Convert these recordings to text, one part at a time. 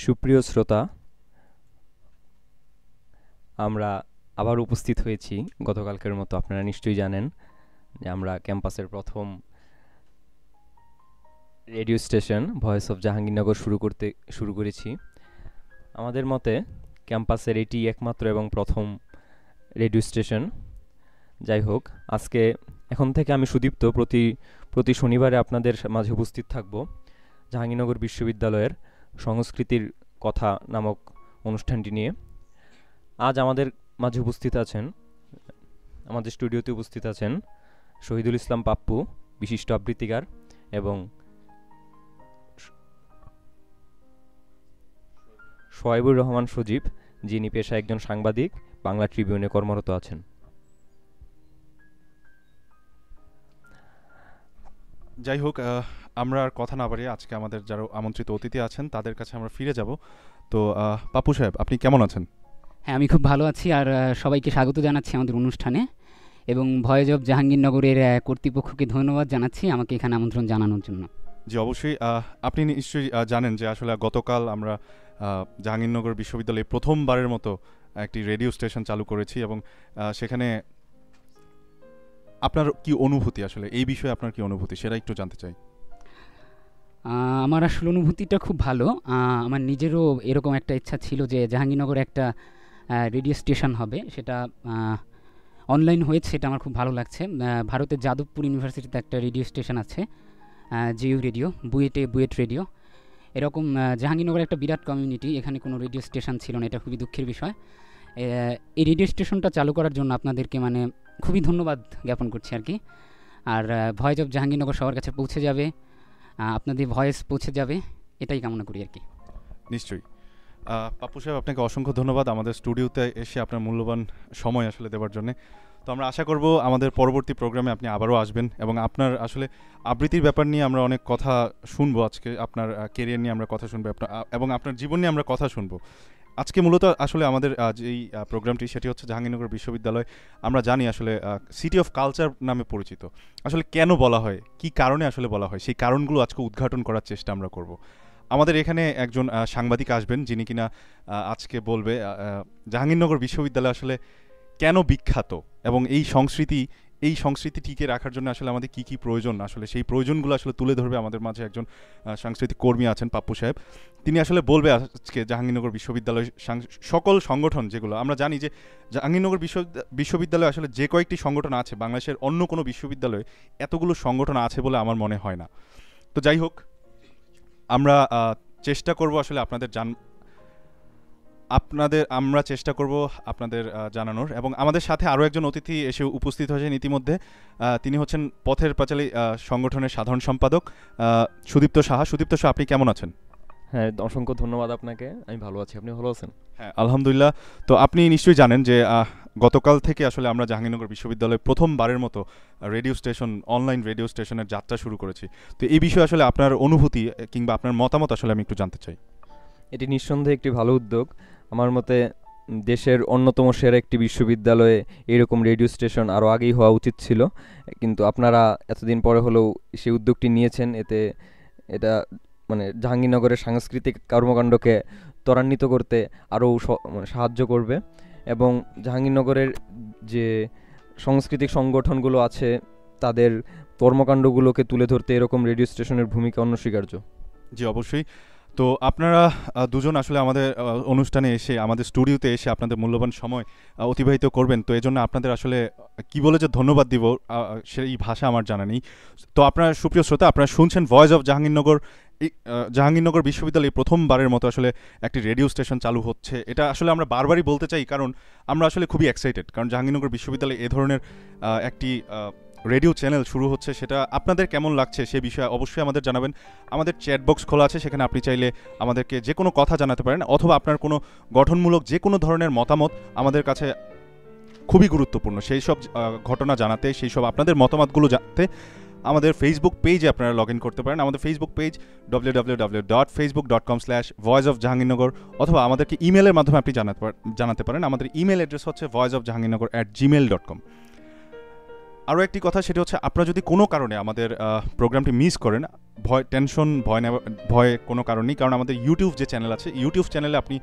সুপ্রিয় শ্রোতা, আমরা আবার উপস্থিত হয়েছি গতকালকের মতো। আপনারা নিশ্চয়ই জানেন যে আমরা ক্যাম্পাসের প্রথম radio station voice of Jahangirnagar শুরু করেছি। আমাদের মতে ক্যাম্পাসের এটি একমাত্র এবং প্রথম রেডিও স্টেশন। যাই হোক, এখন থেকে আমি সুদীপ্ত প্রতি শনিবারে আপনাদের মাঝে উপস্থিত থাকব জাহাঙ্গীরনগর বিশ্ববিদ্যালয়ের সংস্কৃতির কথা নামক অনুষ্ঠানটি নিয়ে। আজ আমাদের মাঝে আমাদের স্টুডিওতে উপস্থিত আছেন শহীদুল ইসলাম পাপ্পু, বিশিষ্ট আবৃত্তিকার, এবং শোয়েবুর রহমান সজীব, যিনি পেশায় একজন সাংবাদিক, বাংলা ট্রিবিউনে কর্মরত আছেন। যাই হোক, আমরা আর কথা না বাড়িয়ে আজকে আমাদের যারা আমন্ত্রিত অতিথি আছেন তাদের কাছে আমরা ফিরে যাব। তো পাপ্পু সাহেব, আপনি কেমন আছেন? হ্যাঁ, আমি খুব ভালো আছি, আর সবাইকে স্বাগত জানাচ্ছি আমাদের অনুষ্ঠানে, এবং ভয়েস অফ জাহাঙ্গীরনগরের কর্তৃপক্ষকে ধন্যবাদ জানাচ্ছি আমাকে এখানে আমন্ত্রণ জানানোর জন্য। জি অবশ্যই। আপনি নিশ্চয়ই জানেন যে আসলে গতকাল আমরা জাহাঙ্গীরনগর বিশ্ববিদ্যালয়ে প্রথমবারের মতো একটি রেডিও স্টেশন চালু করেছি, এবং সেখানে আপনার কি অনুভূতি, আসলে এই বিষয়ে আপনার কি অনুভূতি সেটা একটু জানতে চাই। আমার আসলে অনুভূতিটা খুব ভালো। আমার নিজেরও এরকম একটা ইচ্ছা ছিল যে জাহাঙ্গীরনগরে একটা রেডিও স্টেশন হবে, সেটা অনলাইন হয়েছে, এটা আমার খুব ভালো লাগছে। ভারতের যাদবপুর ইউনিভার্সিটিতে একটা রেডিও স্টেশন আছে, জিইউ রেডিও, বুয়েট রেডিও। এরকম জাহাঙ্গীরনগরে একটা বিরাট কমিউনিটি, এখানে কোনো রেডিও স্টেশন ছিল না, এটা খুবই দুঃখের বিষয়। এই রেডিও স্টেশনটা চালু করার জন্য আপনাদেরকে খুবই ধন্যবাদ জ্ঞাপন করছি আর কি। আর ভয়েস অফ জাহাঙ্গীরনগর সবার কাছে পৌঁছে যাবে, আপনাদের ভয়েস পৌঁছে যাবে, এটাই কামনা করি আর কি। নিশ্চয়ই। পাপ্পু সাহেব, আপনাকে অসংখ্য ধন্যবাদ আমাদের স্টুডিওতে এসে আপনার মূল্যবান সময় আসলে দেওয়ার জন্য। তো আমরা আশা করব আমাদের পরবর্তী প্রোগ্রামে আপনি আবারও আসবেন, এবং আপনার আসলে আবৃত্তির ব্যাপার নিয়ে আমরা অনেক কথা শুনবো আজকে। আপনার কেরিয়ার নিয়ে আমরা কথা শুনবো, এবং আপনার জীবন নিয়ে আমরা কথা শুনবো। আজকে মূলত আসলে আমাদের যেই প্রোগ্রামটি সেটি হচ্ছে জাহাঙ্গীরনগর বিশ্ববিদ্যালয়। আমরা জানি আসলে সিটি অফ কালচার নামে পরিচিত। আসলে কেন বলা হয়, কি কারণে আসলে বলা হয়, সেই কারণগুলো আজকে উদ্ঘাটন করার চেষ্টা আমরা করব। আমাদের এখানে একজন সাংবাদিক আসবেন, যিনি কিনা আজকে বলবে জাহাঙ্গীরনগর বিশ্ববিদ্যালয় আসলে কেন বিখ্যাত, এবং এই সংস্কৃতি টিকে রাখার জন্য আসলে আমাদের কি কি প্রয়োজন, আসলে সেই প্রয়োজনগুলো আসলে তুলে ধরবে। আমাদের মাঝে একজন সাংস্কৃতিক কর্মী আছেন, পাপ্পু সাহেব। তিনি আসলে বলবে আজকে জাহাঙ্গীরনগর বিশ্ববিদ্যালয় সকল সংগঠন, যেগুলো আমরা জানি যে জাহাঙ্গীরনগর বিশ্ববিদ্যালয় আসলে যে কয়েকটি সংগঠন আছে, বাংলাদেশের অন্য কোনো বিশ্ববিদ্যালয়ে এতগুলো সংগঠন আছে বলে আমার মনে হয় না। তো যাই হোক, আমরা চেষ্টা করব আসলে আমরা চেষ্টা করব আপনাদের জানানোর। এবং আমাদের সাথে আরও একজন অতিথি এসে উপস্থিত হয়েছেন ইতিমধ্যে। তিনি হচ্ছেন পথের পাঁচালী সংগঠনের সাধারণ সম্পাদক সুদীপ্ত সাহা। সুদীপ্ত সাহা, আপনি কেমন আছেন? হ্যাঁ, অসংখ্য ধন্যবাদ আপনাকে। আমি ভালো আছি, আপনি ভালো আছেন? হ্যাঁ, আলহামদুলিল্লাহ। তো আপনি নিশ্চয়ই জানেন যে গতকাল থেকে আসলে আমরা জাহাঙ্গীরনগর বিশ্ববিদ্যালয়ে প্রথমবারের মতো রেডিও স্টেশন, অনলাইন রেডিও স্টেশনের যাত্রা শুরু করেছি। তো এই বিষয়ে আসলে আপনার অনুভূতি কিংবা আপনার মতামত আসলে আমি একটু জানতে চাই। এটি নিঃসন্দেহে একটি ভালো উদ্যোগ। আমার মতে দেশের অন্যতম সেরা একটি বিশ্ববিদ্যালয়ে এরকম রেডিও স্টেশন আরও আগেই হওয়া উচিত ছিল, কিন্তু আপনারা এতদিন পরে হলেও সেই উদ্যোগটি নিয়েছেন। এটা জাহাঙ্গীরনগরের সাংস্কৃতিক কর্মকাণ্ডকে ত্বরান্বিত করতে আরও সাহায্য করবে, এবং জাহাঙ্গীরনগরের যে সাংস্কৃতিক সংগঠনগুলো আছে তাদের কর্মকাণ্ডগুলোকে তুলে ধরতে এরকম রেডিও স্টেশনের ভূমিকা অনস্বীকার্য। জি অবশ্যই। তো আপনারা দুজন আসলে আমাদের অনুষ্ঠানে এসে, আমাদের স্টুডিওতে এসে আপনাদের মূল্যবান সময় অতিবাহিত করবেন। তো এজন্য আপনাদের আসলে কি বলে যে ধন্যবাদ দিব সেই ভাষা আমার জানা নেই। তো আপনারা সুপ্রিয় শ্রোতা, আপনারা শুনছেন ভয়েস অফ জাহাঙ্গীরনগর বিশ্ববিদ্যালয়ে প্রথমবারের মতো আসলে একটি রেডিও স্টেশন চালু হচ্ছে। এটা আসলে আমরা বারবারই বলতে চাই, কারণ আমরা আসলে খুবই এক্সাইটেড, কারণ জাহাঙ্গীরনগর বিশ্ববিদ্যালয়ে এ ধরনের একটি রেডিও চ্যানেল শুরু হচ্ছে। সেটা আপনাদের কেমন লাগছে সে বিষয়ে অবশ্যই আমাদের জানাবেন। আমাদের চ্যাট বক্স খোলা আছে, সেখানে আপনি চাইলে আমাদেরকে যে কোনো কথা জানাতে পারেন, অথবা আপনার কোনো গঠনমূলক যে কোনো ধরনের মতামত আমাদের কাছে খুবই গুরুত্বপূর্ণ। সেই সব ঘটনা জানাতে, সেই সব আপনাদের মতামতগুলো জানাতে আমাদের ফেসবুক পেজে আপনারা লগ ইন করতে পারেন। আমাদের ফেসবুক পেজ www.facebook.com/voiceofjahangirnagar, অথবা আমাদেরকে ইমেলের মাধ্যমে আপনি জানাতে পারেন। আমাদের ইমেল অ্যাড্রেস হচ্ছে voiceofjahangirnagar@gmail.com। আরও একটি কথা, সেটা হচ্ছে আপনারা যদি কোনো কারণে আমাদের প্রোগ্রামটি মিস করেন, ভয় কোনো কারণ নেই, কারণ আমাদের ইউটিউব যে চ্যানেল আছে, ইউটিউব চ্যানেলে আপনি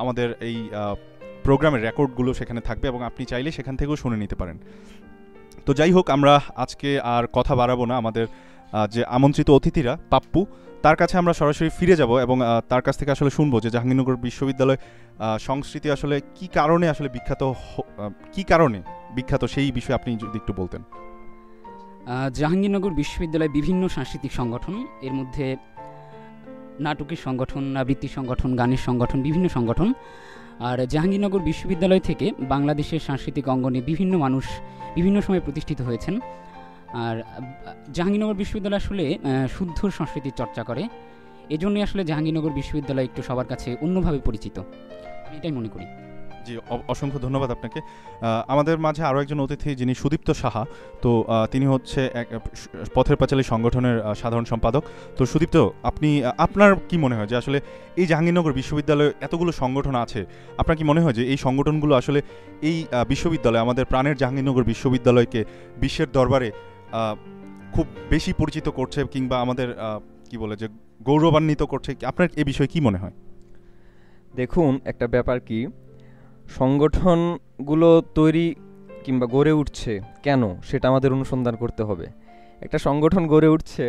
আমাদের এই প্রোগ্রামের রেকর্ডগুলো সেখানে থাকবে এবং আপনি চাইলে সেখান থেকেও শুনে নিতে পারেন। তো যাই হোক, আমরা আজকে আর কথা বাড়াবো না। আমাদের যে আমন্ত্রিত অতিথিরা পাপ্পু, তার কাছে আমরা সরাসরি ফিরে যাব এবং তার কাছ থেকে আসলে শুনবো যে জাহাঙ্গীরনগর বিশ্ববিদ্যালয় সংস্কৃতি আসলে কী কারণে আসলে বিখ্যাত সেই বিষয়ে আপনি যদি একটু বলতেন। জাহাঙ্গীরনগর বিশ্ববিদ্যালয়ে বিভিন্ন সাংস্কৃতিক সংগঠন, এর মধ্যে নাটকের সংগঠন, আবৃত্তি সংগঠন, গানের সংগঠন, বিভিন্ন সংগঠন। আর জাহাঙ্গীরনগর বিশ্ববিদ্যালয় থেকে বাংলাদেশের সাংস্কৃতিক অঙ্গনে বিভিন্ন মানুষ বিভিন্ন সময় প্রতিষ্ঠিত হয়েছেন। আর জাহাঙ্গীরনগর বিশ্ববিদ্যালয় আসলে শুদ্ধ সংস্কৃতির চর্চা করে, এজন্যই আসলে জাহাঙ্গীরনগর বিশ্ববিদ্যালয় একটু সবার কাছে অন্যভাবে পরিচিত, আমি এটাই মনে করি। জি, অসংখ্য ধন্যবাদ আপনাকে। আমাদের মাঝে আরও একজন অতিথি, যিনি সুদীপ্ত সাহা। তো তিনি হচ্ছে এক পথের পাঁচালী সংগঠনের সাধারণ সম্পাদক। তো সুদীপ্ত, আপনার কি মনে হয় যে আসলে এই জাহাঙ্গীরনগর বিশ্ববিদ্যালয়ে এতগুলো সংগঠন আছে, আপনার কি মনে হয় যে এই সংগঠনগুলো আসলে এই বিশ্ববিদ্যালয়, আমাদের প্রাণের জাহাঙ্গীরনগর বিশ্ববিদ্যালয়কে বিশ্বের দরবারে খুব বেশি পরিচিত করছে, কিংবা আমাদের কি বলে যে গৌরবান্বিত করছে? আপনার এই বিষয়ে কি মনে হয়? দেখুন, একটা ব্যাপার কি, সংগঠনগুলো তৈরি কিংবা গড়ে উঠছে কেন, সেটা আমাদের অনুসন্ধান করতে হবে। একটা সংগঠন গড়ে উঠছে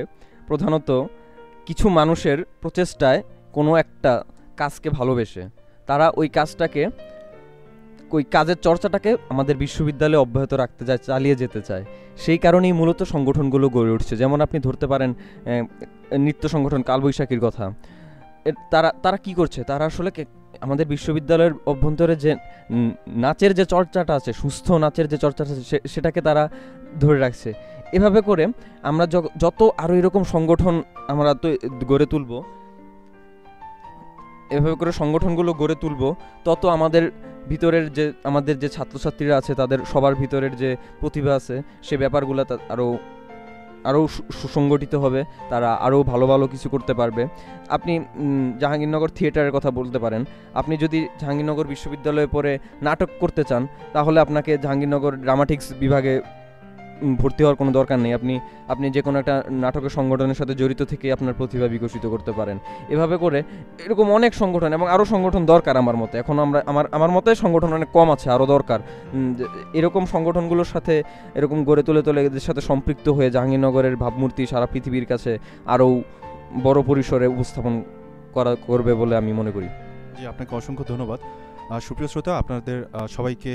প্রধানত কিছু মানুষের প্রচেষ্টায়, কোনো একটা কাজকে ভালোবেসে তারা ওই কাজের চর্চাটাকে আমাদের বিশ্ববিদ্যালয়ে অব্যাহত রাখতে চায়, চালিয়ে যেতে চায়। সেই কারণেই মূলত সংগঠনগুলো গড়ে উঠছে। যেমন আপনি ধরতে পারেন নৃত্য সংগঠন কালবৈশাখীর কথা। তারা কি করছে, তারা আসলে আমাদের বিশ্ববিদ্যালয়ের অভ্যন্তরে যে নাচের যে চর্চাটা আছে, সুস্থ নাচের যে চর্চাটা আছে, সেটাকে তারা ধরে রাখছে। এভাবে করে আমরা যত আরও এরকম সংগঠন আমরা গড়ে তুলব, এভাবে করে সংগঠনগুলো গড়ে তুলব, তত আমাদের যে ছাত্রছাত্রীরা আছে, তাদের সবার ভিতরের যে প্রতিভা আছে, সে ব্যাপারগুলো আরও সুসংগঠিত হবে, তারা আরও ভালো ভালো কিছু করতে পারবে। আপনি জাহাঙ্গীরনগর থিয়েটারের কথা বলতে পারেন। আপনি যদি জাহাঙ্গীরনগর বিশ্ববিদ্যালয়ে পড়ে নাটক করতে চান, তাহলে আপনাকে জাহাঙ্গীরনগর ড্রামাটিক্স বিভাগে ভর্তি হওয়ার কোনো দরকার নেই। আপনি যে কোনো একটা নাটকের সংগঠনের সাথে জড়িত থেকে আপনার প্রতিভা বিকশিত করতে পারেন। এভাবে করে এরকম অনেক সংগঠন, এবং আরও সংগঠন দরকার আমার মতে। এখন আমার মতে সংগঠন অনেক কম আছে, আরও দরকার। এরকম সংগঠনগুলোর সাথে এরকম গড়ে তুলে এদের সাথে সম্পৃক্ত হয়ে জাহাঙ্গীরনগরের ভাবমূর্তি সারা পৃথিবীর কাছে আরও বড় পরিসরে উপস্থাপন করবে বলে আমি মনে করি। জি, আপনাকে অসংখ্য ধন্যবাদ। সুপ্রিয় শ্রোতা, আপনাদের সবাইকে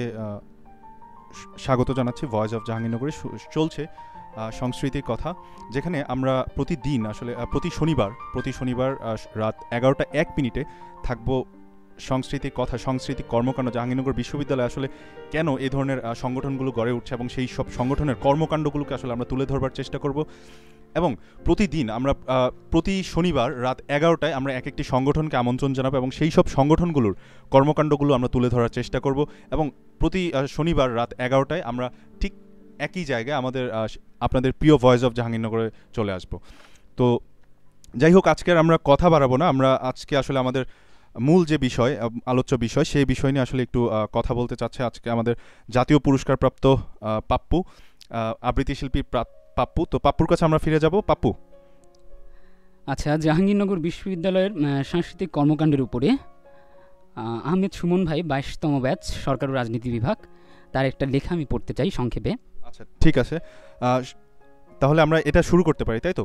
স্বাগত জানাচ্ছি। ভয়েস অফ জাহাঙ্গীরনগরে চলছে সংস্কৃতির কথা, যেখানে আমরা প্রতিদিন আসলে প্রতি শনিবার রাত 11:01 থাকবো সংস্কৃতির কথা, সাংস্কৃতিক কর্মকাণ্ড, জাহাঙ্গীরনগর বিশ্ববিদ্যালয়ে আসলে কেন এই ধরনের সংগঠনগুলো গড়ে উঠছে এবং সেই সব সংগঠনের কর্মকাণ্ডগুলোকে আসলে আমরা তুলে ধরবার চেষ্টা করব। এবং প্রতিদিন আমরা প্রতি শনিবার রাত 11টায় আমরা এক একটি সংগঠনকে আমন্ত্রণ জানাবো এবং সেই সব সংগঠনগুলোর কর্মকাণ্ডগুলো আমরা তুলে ধরার চেষ্টা করব। এবং প্রতি শনিবার রাত 11টায় আমরা ঠিক একই জায়গায় আপনাদের প্রিয় ভয়েস অফ জাহাঙ্গীরনগরে চলে আসব। তো যাই হোক, আজকের আমরা কথা বাড়াবো না। আমরা আজকে আসলে আমাদের মূল যে বিষয়, আলোচ্য বিষয়, সেই বিষয় নিয়ে আসলে একটু কথা বলতে চাচ্ছে আজকে আমাদের জাতীয় পুরস্কারপ্রাপ্ত পাপ্পু, আবৃত্তি শিল্পী পাপ্পু। তো পাপ্পুর কাছে আমরা ফিরে যাব। পাপ্পু, আচ্ছা, জাহাঙ্গীরনগর বিশ্ববিদ্যালয়ের সাংস্কৃতিক কর্মকাণ্ডের উপরে আহমেদ সুমন ভাই 22তম ব্যাচ, সরকার ও রাজনীতি বিভাগ, তার একটা লেখা আমি পড়তে চাই সংক্ষেপে। আচ্ছা, ঠিক আছে, তাহলে আমরা এটা শুরু করতে পারি, তাই তো?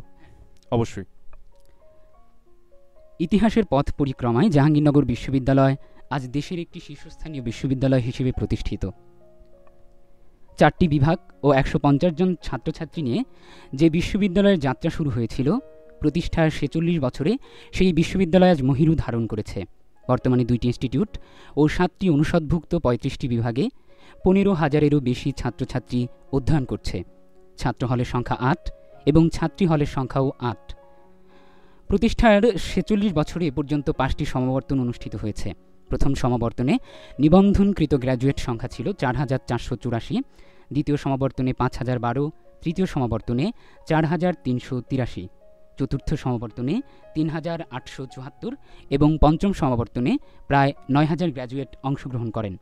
অবশ্যই। ইতিহাসের পথ পরিক্রমায় জাহাঙ্গীরনগর বিশ্ববিদ্যালয় আজ দেশের একটি শীর্ষস্থানীয় বিশ্ববিদ্যালয় হিসেবে প্রতিষ্ঠিত। 4টি বিভাগ ও 150 জন ছাত্রছাত্রী নিয়ে যে বিশ্ববিদ্যালয়ের যাত্রা শুরু হয়েছিল, প্রতিষ্ঠার 46 বছরে সেই বিশ্ববিদ্যালয় আজ মহিরু ধারণ করেছে। বর্তমানে 2টি ইনস্টিটিউট ও 7টি অনুষদভুক্ত 35টি বিভাগে 15,000-এরও বেশি ছাত্রছাত্রী অধ্যয়ন করছে। ছাত্র হলের সংখ্যা 8 এবং ছাত্রী হলের সংখ্যাও 8। প্রতিষ্ঠার 46 বছরে এ পর্যন্ত 5টি সমাবর্তন অনুষ্ঠিত হয়েছে। প্রথম সমাবর্তনে নিবন্ধনকৃত গ্র্যাজুয়েট সংখ্যা ছিল 4,484, দ্বিতীয় সমাবর্তনে 5,012, তৃতীয় সমাবর্তনে 4,383, চতুর্থ সমাবর্তনে 3,874 এবং পঞ্চম সমাবর্তনে প্রায় 9,000 গ্র্যাজুয়েট অংশগ্রহণ করেন।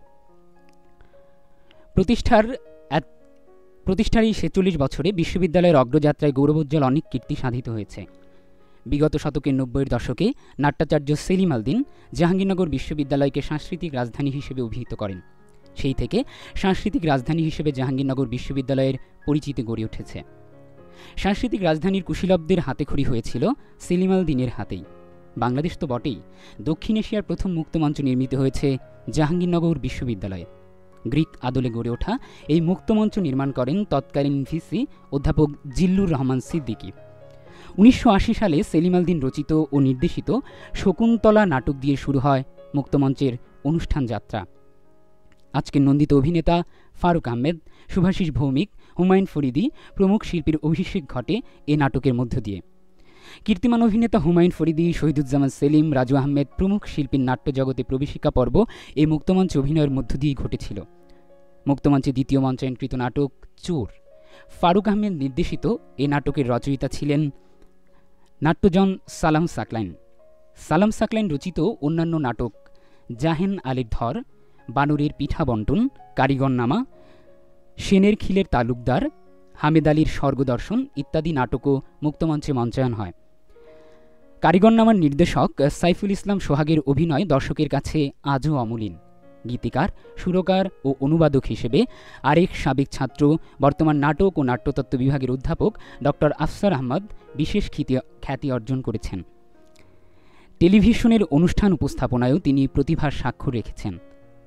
প্রতিষ্ঠার এই ৪৬ বছরে বিশ্ববিদ্যালয়ের অগ্রযাত্রায় গৌরবোজ্জ্বল অনেক কীর্তি সাধিত হয়েছে। বিগত শতকের ৯০-এর দশকে নাট্যাচার্য সেলিম আল দীন জাহাঙ্গীরনগর বিশ্ববিদ্যালয়কে সাংস্কৃতিক রাজধানী হিসেবে অভিহিত করেন। সেই থেকে সাংস্কৃতিক রাজধানী হিসেবে জাহাঙ্গীরনগর বিশ্ববিদ্যালয়ের পরিচিতি গড়ে উঠেছে। সাংস্কৃতিক রাজধানীর কুশীলবদের হাতেখড়ি হয়েছিল সেলিম আল দীনের হাতেই। বাংলাদেশ তো বটেই, দক্ষিণ এশিয়ার প্রথম মুক্তমঞ্চ নির্মিত হয়েছে জাহাঙ্গীরনগর বিশ্ববিদ্যালয়ে। গ্রিক আদলে গড়ে ওঠা এই মুক্তমঞ্চ নির্মাণ করেন তৎকালীন ভিসি অধ্যাপক জিল্লুর রহমান সিদ্দিকী। ১৯৮০ সালে সেলিম আল দীন রচিত ও নির্দেশিত শকুন্তলা নাটক দিয়ে শুরু হয় মুক্তমঞ্চের অনুষ্ঠান যাত্রা। আজকের নন্দিত অভিনেতা ফারুক আহমেদ, শুভাশিস ভৌমিক, হুমায়ুন ফরিদি প্রমুখ শিল্পীর অভিষেক ঘটে এ নাটকের মধ্য দিয়ে। কীর্তিমান অভিনেতা হুমায়ুন ফরিদি, শহীদুজ্জামান সেলিম, রাজু আহমেদ প্রমুখ শিল্পীর নাট্যজগতে প্রবেশিকা পর্ব এই মুক্তমঞ্চে অভিনয়ের মধ্য দিয়েই ঘটেছিল। মুক্তমঞ্চে দ্বিতীয় মঞ্চায়নকৃত নাটক চোর। ফারুক আহমেদ নির্দেশিত এ নাটকের রচয়িতা ছিলেন নাট্যজন সালাম সাকলাইন। সালাম সাকলাইন রচিত অন্যান্য নাটক জাহেন আলীর ধর, বানরের পিঠা বন্টন, কারিগরনামা, সেনের খিলের তালুকদার, হামেদ আলীর স্বর্গদর্শন ইত্যাদি নাটকও মুক্তমঞ্চে মঞ্চায়ন হয়। কারিগরনামার নির্দেশক সাইফুল ইসলাম সোহাগের অভিনয় দর্শকের কাছে আজও অমলিন। গীতিকার, সুরকার ও অনুবাদক হিসেবে আরেক সাবেক ছাত্র, বর্তমান নাটক ও নাট্যতত্ত্ব বিভাগের অধ্যাপক ডক্টর আফসার আহমদ বিশেষ খ্যাতি অর্জন করেছেন। টেলিভিশনের অনুষ্ঠান উপস্থাপনায়ও তিনি প্রতিভার স্বাক্ষর রেখেছেন।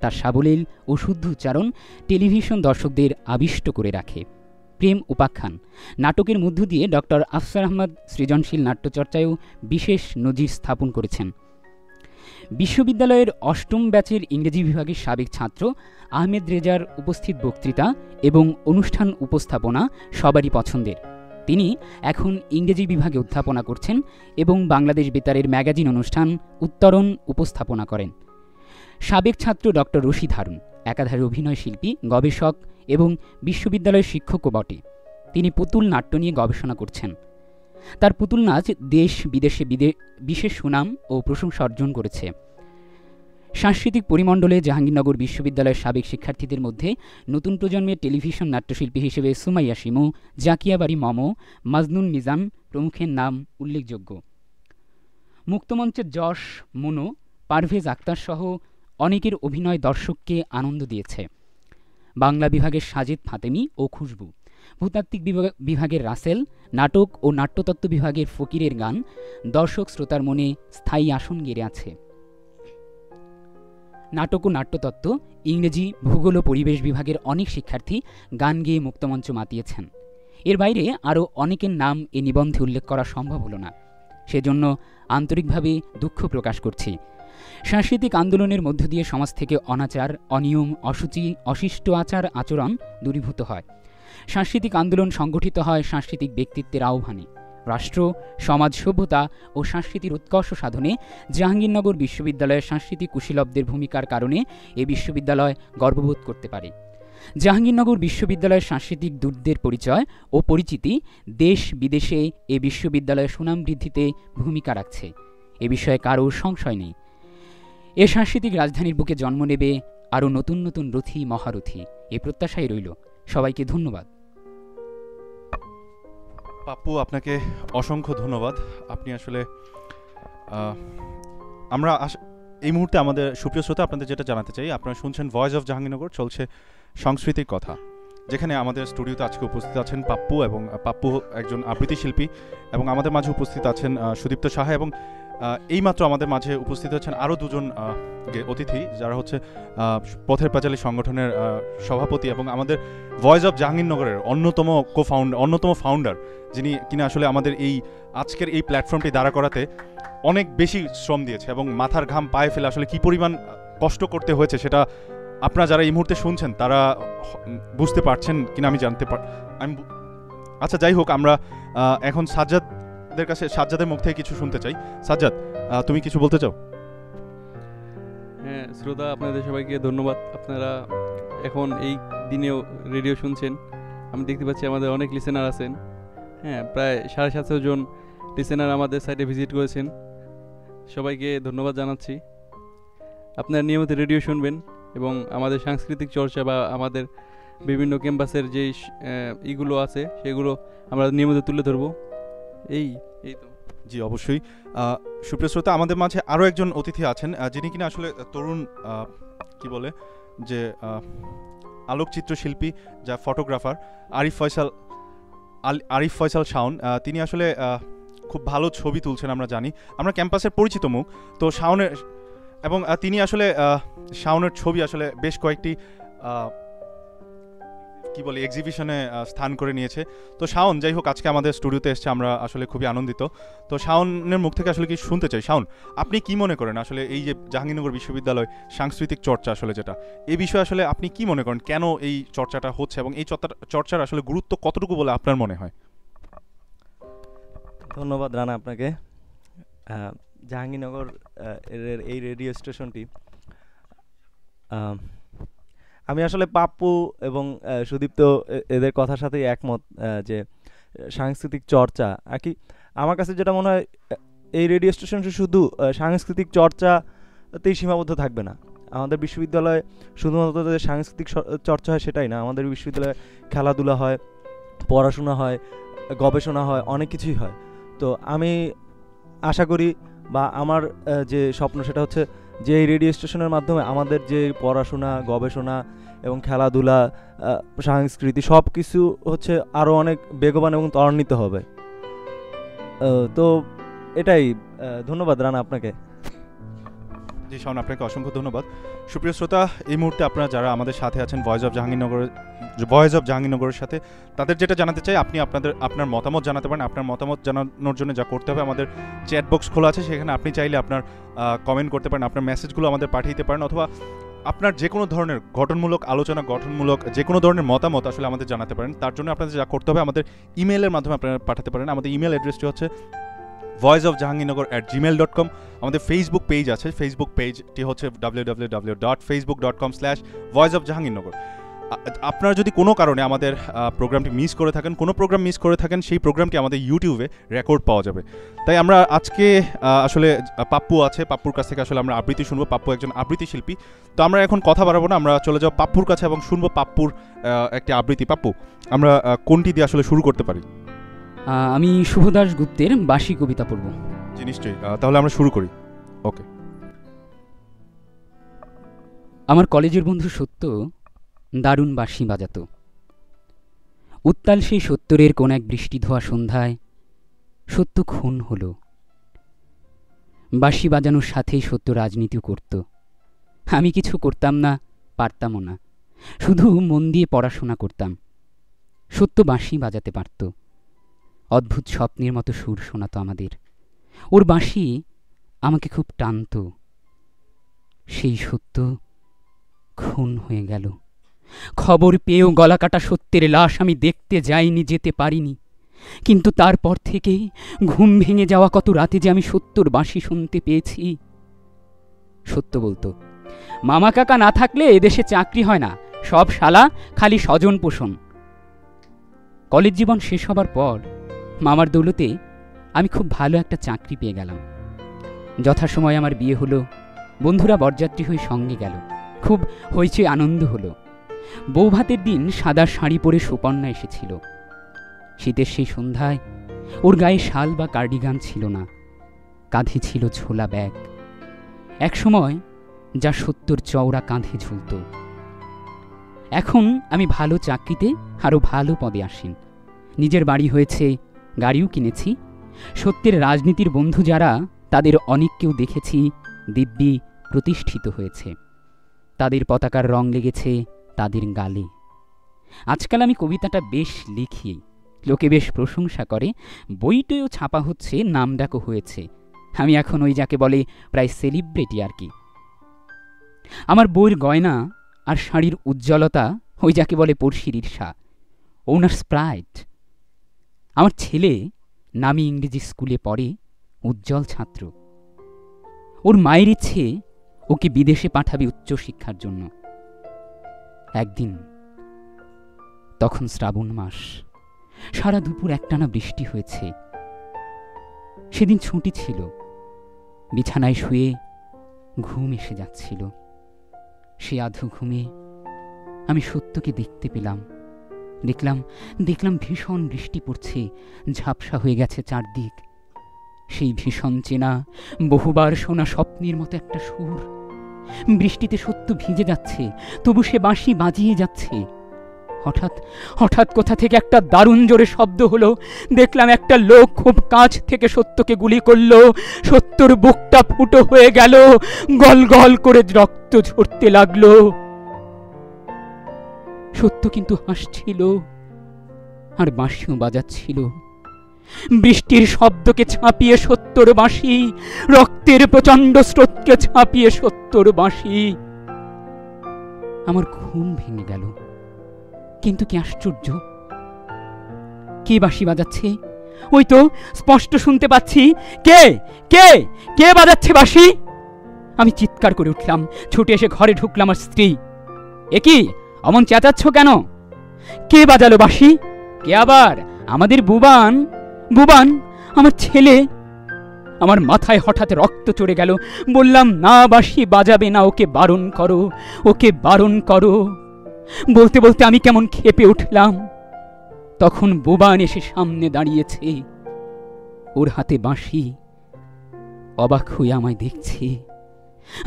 তার সাবলীল ও শুদ্ধ উচ্চারণ টেলিভিশন দর্শকদের আবিষ্ট করে রাখে। প্রেম উপাখ্যান নাটকের মধ্য দিয়ে ডক্টর আফসার আহমদ সৃজনশীল নাট্যচর্চায়ও বিশেষ নজির স্থাপন করেছেন। বিশ্ববিদ্যালয়ের অষ্টম ব্যাচের ইংরেজি বিভাগের সাবেক ছাত্র আহমেদ রেজার উপস্থিত বক্তৃতা এবং অনুষ্ঠান উপস্থাপনা সবারই পছন্দের। তিনি এখন ইংরেজি বিভাগে অধ্যাপনা করছেন এবং বাংলাদেশ বেতারের ম্যাগাজিন অনুষ্ঠান উত্তরণ উপস্থাপনা করেন। সাবেক ছাত্র ডক্টর রশিদ হারুন একাধারে অভিনয় শিল্পী, গবেষক এবং বিশ্ববিদ্যালয়ের শিক্ষকও বটে। তিনি পুতুল নাট্য নিয়ে গবেষণা করছেন। তার পুতুল নাচ দেশ বিদেশে বিশেষ সুনাম ও প্রশংসা অর্জন করেছে। সাংস্কৃতিক পরিমণ্ডলে জাহাঙ্গীরনগর বিশ্ববিদ্যালয়ের সাবেক শিক্ষার্থীদের মধ্যে নতুন প্রজন্মের টেলিভিশন নাট্যশিল্পী হিসেবে সুমাইয়া শিমু, জাকিয়া বাড়ি মম, মাজনুন মিজান প্রমুখের নাম উল্লেখযোগ্য। মুক্তমঞ্চের যশ, মনো, পারভেজ আক্তার সহ অনেকের অভিনয় দর্শককে আনন্দ দিয়েছে। বাংলা বিভাগের সাজেদ ফাতেমি ও খুশবু, ভূতাত্ত্বিক বিভাগের রাসেল, নাটক ও নাট্যতত্ত্ব বিভাগের ফকিরের গান দর্শক শ্রোতার মনে স্থায়ী আসন গেড়ে আছে। নাটক ও নাট্যতত্ত্ব, ইংরেজি, ভূগোল ও পরিবেশ বিভাগের অনেক শিক্ষার্থী গান গেয়ে মুক্তমঞ্চ মাতিয়েছেন। এর বাইরে আরও অনেকের নাম এ নিবন্ধে উল্লেখ করা সম্ভব হল না, সেজন্য আন্তরিকভাবে দুঃখ প্রকাশ করছি। সাংস্কৃতিক আন্দোলনের মধ্য দিয়ে সমাজ থেকে অনাচার, অনিয়ম, অসুচি, অশিষ্ট আচার আচরণ দূরীভূত হয়। সাংস্কৃতিক আন্দোলন সংগঠিত হয় সাংস্কৃতিক ব্যক্তিত্বের আহ্বানে। রাষ্ট্র, সমাজ, সভ্যতা ও সংস্কৃতির উৎকর্ষ সাধনে জাহাঙ্গীরনগর বিশ্ববিদ্যালয়ের সাংস্কৃতিক কুশীলবদের ভূমিকার কারণে এ বিশ্ববিদ্যালয় গর্ববোধ করতে পারে। জাহাঙ্গীরনগর বিশ্ববিদ্যালয়ের সাংস্কৃতিক দূরদের পরিচয় ও পরিচিতি দেশ বিদেশে এ বিশ্ববিদ্যালয়ের সুনাম বৃদ্ধিতে ভূমিকা রাখছে, এ বিষয়ে কারও সংশয় নেই। এ সাংস্কৃতিক রাজধানীর বুকে জন্ম নেবে আরও নতুন নতুন রথী, মহারথী, এ প্রত্যাশাই রইল। সবাইকে ধন্যবাদ। পাপ্পু, আপনাকে অসংখ্য ধন্যবাদ। আপনি আসলে আমরা এই মুহূর্তে আমাদের সুপ্রিয় শ্রোতা আপনাদের যেটা জানাতে চাই, আপনারা শুনছেন ভয়েস অফ জাহাঙ্গীরনগর, চলছে সাংস্কৃতিক কথা, যেখানে আমাদের স্টুডিওতে আজকে উপস্থিত আছেন পাপ্পু, এবং পাপ্পু একজন আবৃত্তি শিল্পী, এবং আমাদের মাঝে উপস্থিত আছেন সুদীপ্ত সাহা, এবং এইমাত্র আমাদের মাঝে উপস্থিত হচ্ছেন আরও দুজন অতিথি, যারা হচ্ছে পথের পাঁচালী সংগঠনের সভাপতি এবং আমাদের ভয়েস অফ জাহাঙ্গীরনগরের অন্যতম ফাউন্ডার, যিনি কিনা আসলে আমাদের এই আজকের এই প্ল্যাটফর্মটি দাঁড়া করাতে অনেক বেশি শ্রম দিয়েছে এবং মাথার ঘাম পায়ে ফেলে আসলে কী পরিমাণ কষ্ট করতে হয়েছে সেটা আপনারা যারা এই মুহূর্তে শুনছেন তারা বুঝতে পারছেন কিনা আমি আচ্ছা, যাই হোক, আমরা এখন সাজ্জাদের মুখ থেকে কিছু শুনতে চাই। সাজ্জাদ, তুমি কিছু বলতে চাও? হ্যাঁ শ্রোতা, আপনাদের সবাইকে ধন্যবাদ। আপনারা এখন এই দিনেও রেডিও শুনছেন। আমি দেখতে পাচ্ছি আমাদের অনেক লিসেনার আছেন। হ্যাঁ, প্রায় 750 জন লিসেনার আমাদের সাইটে ভিজিট করেছেন। সবাইকে ধন্যবাদ জানাচ্ছি। আপনারা নিয়মিত রেডিও শুনবেন এবং আমাদের সাংস্কৃতিক চর্চা বা আমাদের বিভিন্ন ক্যাম্পাসের যে ইগুলো আছে সেগুলো আমরা নিয়মিত তুলে ধরবো। এই এই তো। জি অবশ্যই। সুপ্রিয় শ্রোতা, আমাদের মাঝে আরও একজন অতিথি আছেন যিনি কিনা আসলে তরুণ কি বলে যে আলোকচিত্র শিল্পী, যা ফটোগ্রাফার, আরিফ ফয়সাল শাওন। তিনি আসলে খুব ভালো ছবি তুলছেন, আমরা জানি, আমরা ক্যাম্পাসের পরিচিত মুখ। তো শাওনের এবং তিনি আসলে শাওনের ছবি আসলে বেশ কয়েকটি কি বলে এক্সিবিশনে স্থান করে নিয়েছে। তো শাওন যাই হোক আজকে আমাদের স্টুডিওতে এসছে, আমরা আসলে খুবই আনন্দিত। তো শাওনের মুখ থেকে আসলে কি শুনতে চাই, শাওন আপনি কি মনে করেন আসলে এই যে জাহাঙ্গীরনগর বিশ্ববিদ্যালয় সাংস্কৃতিক চর্চা আসলে যেটা, এই বিষয়ে আসলে আপনি কি মনে করেন, কেন এই চর্চাটা হচ্ছে এবং এই চর্চার আসলে গুরুত্ব কতটুকু বলে আপনার মনে হয়? ধন্যবাদ রানা আপনাকে। জাহাঙ্গীরনগর এর এই রেডিও স্টেশনটি, আমি আসলে পাপ্পু এবং সুদীপ্ত এদের কথার সাথে একমত যে সাংস্কৃতিক চর্চা আর কি, আমার কাছে যেটা মনে হয় এই রেডিও স্টেশনটি শুধু সাংস্কৃতিক চর্চাতেই সীমাবদ্ধ থাকবে না। আমাদের বিশ্ববিদ্যালয়ে শুধুমাত্র যে সাংস্কৃতিক চর্চা হয় সেটাই না, আমাদের বিশ্ববিদ্যালয়ে খেলাধুলা হয়, পড়াশোনা হয়, গবেষণা হয়, অনেক কিছুই হয়। তো আমি আশা করি বা আমার যে স্বপ্ন সেটা হচ্ছে যে এই রেডিও স্টেশনের মাধ্যমে আমাদের যে পড়াশোনা, গবেষণা এবং খেলাধুলা, সংস্কৃতি সব কিছু হচ্ছে আরও অনেক বেগবান এবং ত্বরান্বিত হবে। তো এটাই। ধন্যবাদ রানা আপনাকে। জি শাওন, আপনাকে অসংখ্য ধন্যবাদ। সুপ্রিয় শ্রোতা, এই মুহূর্তে আপনারা যারা আমাদের সাথে আছেন ভয়েস অফ জাহাঙ্গীরনগরের সাথে, তাদের যেটা জানাতে চাই, আপনি আপনার মতামত জানাতে পারেন। আপনার মতামত জানানোর জন্য যা করতে হবে, আমাদের চ্যাট বক্স খোলা আছে, সেখানে আপনি চাইলে আপনার কমেন্ট করতে পারেন, আপনার মেসেজগুলো আমাদের পাঠিয়ে দিতে পারেন, অথবা আপনার যে কোনো ধরনের গঠনমূলক আলোচনা, গঠনমূলক যে কোনো ধরনের মতামত আসলে আমাদের জানাতে পারেন। তার জন্য আপনাদের যা করতে হবে, আমাদের ইমেলের মাধ্যমে আপনারা পাঠাতে পারেন। আমাদের ইমেল অ্যাড্রেসটি হচ্ছে voiceofjahangirnagar@gmail.com। আমাদের ফেসবুক পেজ আছে, ফেসবুক পেজটি হচ্ছে www.facebook.com/voiceofjahangirnagar। আপনারা যদি কোনো কারণে আমাদের প্রোগ্রামটি মিস করে থাকেন, কোনো প্রোগ্রাম মিস করে থাকেন, সেই প্রোগ্রামটি আমাদের ইউটিউবে রেকর্ড পাওয়া যাবে। তাই আমরা আজকে আসলে পাপ্পু আছে, পাপ্পুর কাছ থেকে আসলে আমরা আবৃত্তি শুনবো। পাপ্পু একজন আবৃত্তি শিল্পী। তো আমরা এখন কথা বাড়াবো না, আমরা চলে যাবো পাপ্পুর কাছে এবং শুনবো পাপ্পুর একটি আবৃত্তি। পাপ্পু, আমরা কোনটি দিয়ে আসলে শুরু করতে পারি? আমি শুভদাস গুপ্তের বাসি কবিতা পড়ব। জি নিশ্চয়ই, তাহলে আমরা শুরু করি। ওকে। আমার কলেজের বন্ধু সত্য দারুণ বাঁশি বাজাত। উত্তাল সেই সত্তরের কোন এক বৃষ্টি ধোয়া সন্ধ্যায় সত্য খুন হল। বাঁশি বাজানোর সাথেই সত্য রাজনীতিও করত। আমি কিছু করতাম না, পারতামও না, শুধু মন দিয়ে পড়াশোনা করতাম। সত্য বাঁশি বাজাতে পারত, অদ্ভুত স্বপ্নের মতো সুর শোনাতো আমাদের। ওর বাঁশি আমাকে খুব টানত। সেই সত্য খুন হয়ে গেল। খবর পেয়েও গলাকাটা সত্যের লাশ আমি দেখতে যাইনি, যেতে পারিনি। কিন্তু তারপর থেকে ঘুম ভেঙে যাওয়া কত রাতে যে আমি সত্যর বাঁশি শুনতে পেয়েছি। সত্য বলতো, মামা কাকা না থাকলে এদেশে চাকরি হয় না, সব শালা খালি স্বজন পোষণ। কলেজ জীবন শেষ হবার পর মামার দৌলতে আমি খুব ভালো একটা চাকরি পেয়ে গেলাম। যথাসময়ে আমার বিয়ে হলো, বন্ধুরা বরযাত্রী হয়ে সঙ্গে গেল, খুব হইচই আনন্দ হলো। বৌভাতের দিন সাদা শাড়ি পরে সুপর্ণা এসেছিল। শীতের সেই সন্ধ্যায় ওর গায়ে শাল বা কার্ডিগান ছিল না, কাঁধে ছিল ঝোলা ব্যাগ, একসময় যা সত্তর চওড়া কাঁধে ঝুলত। এখন আমি ভালো চাকরিতে আরও ভালো পদে আসেন, নিজের বাড়ি হয়েছে, গাড়িও কিনেছি। সত্যের রাজনীতির বন্ধু যারা, তাদের অনেককেও দেখেছি দিব্যি প্রতিষ্ঠিত হয়েছে, তাদের পতাকার রং লেগেছে তাদের গালে। আজকাল আমি কবিতাটা বেশ লিখি, লোকে বেশ প্রশংসা করে, বইটেও ছাপা হচ্ছে, নামডাকও হয়েছে। আমি এখন ওই যাকে বলে প্রায় সেলিব্রিটি আর কি। আমার বইয়ের গয়না আর শাড়ির উজ্জ্বলতা ওই যাকে বলে পড়শির ঈর্ষা, ওনার স্প্রাইট। আমার ছেলে নামি ইংরেজি স্কুলে পড়ে, উজ্জ্বল ছাত্র। ওর মায়ের ইচ্ছে ওকে বিদেশে পাঠাবে উচ্চশিক্ষার জন্য। একদিন, তখন শ্রাবণ মাস, সারা দুপুর একটানা বৃষ্টি হয়েছে। সেদিন ছুটি ছিল, বিছানায় শুয়ে ঘুম এসে যাচ্ছিল। সে আধু ঘুমে আমি সত্যকে দেখতে পেলাম। দেখলাম ভীষণ বৃষ্টি পড়ছে, ঝাপসা হয়ে গেছে চারদিক। সেই ভীষণ চেনা, বহুবার শোনা স্বপ্নের মতো একটা সুর। বৃষ্টিতে সত্য ভিজে যাচ্ছে, তবু সে বাঁশি বাজিয়ে যাচ্ছে। হঠাৎ কোথা থেকে একটা দারুণ জোরে শব্দ হলো। দেখলাম একটা লোক খুব কাছ থেকে সত্যকে গুলি করলো। সত্যর বুকটা ফুটো হয়ে গেল, গল গল করে রক্ত ঝরতে লাগলো। সত্য কিন্তু হাসছিল আর বাঁশিও বাজাচ্ছিল। বৃষ্টির শব্দকে ছাপিয়ে সত্যর বাঁশি, রক্তের প্রচণ্ড স্রোতকে ছাপিয়ে সত্যর বাঁশি। আমার ঘুম ভেঙে গেল। কিন্তু কি আশ্চর্য, কে বাঁশি বাজাচ্ছে? ওই তো স্পষ্ট শুনতে পাচ্ছি। কে কে কে বাজাচ্ছে বাঁশি? আমি চিৎকার করে উঠলাম, ছুটে এসে ঘরে ঢুকলাম। আমার স্ত্রী, এ কি অমন চেঁচাচ্ছ কেন? কে বাজালো বাঁশি? কে আবার? আমাদের বুবান। বুবান আমার ছেলে। আমার মাথায় হঠাৎ রক্ত চড়ে গেল। বললাম, না, বাঁশি বাজাবে না, ওকে বারণ করো, ওকে বারণ করো। বলতে বলতে আমি কেমন ক্ষেপে উঠলাম। তখন বুবান এসে সামনে দাঁড়িয়েছে, ওর হাতে বাঁশি। অবাক হয়ে আমায় দেখছে।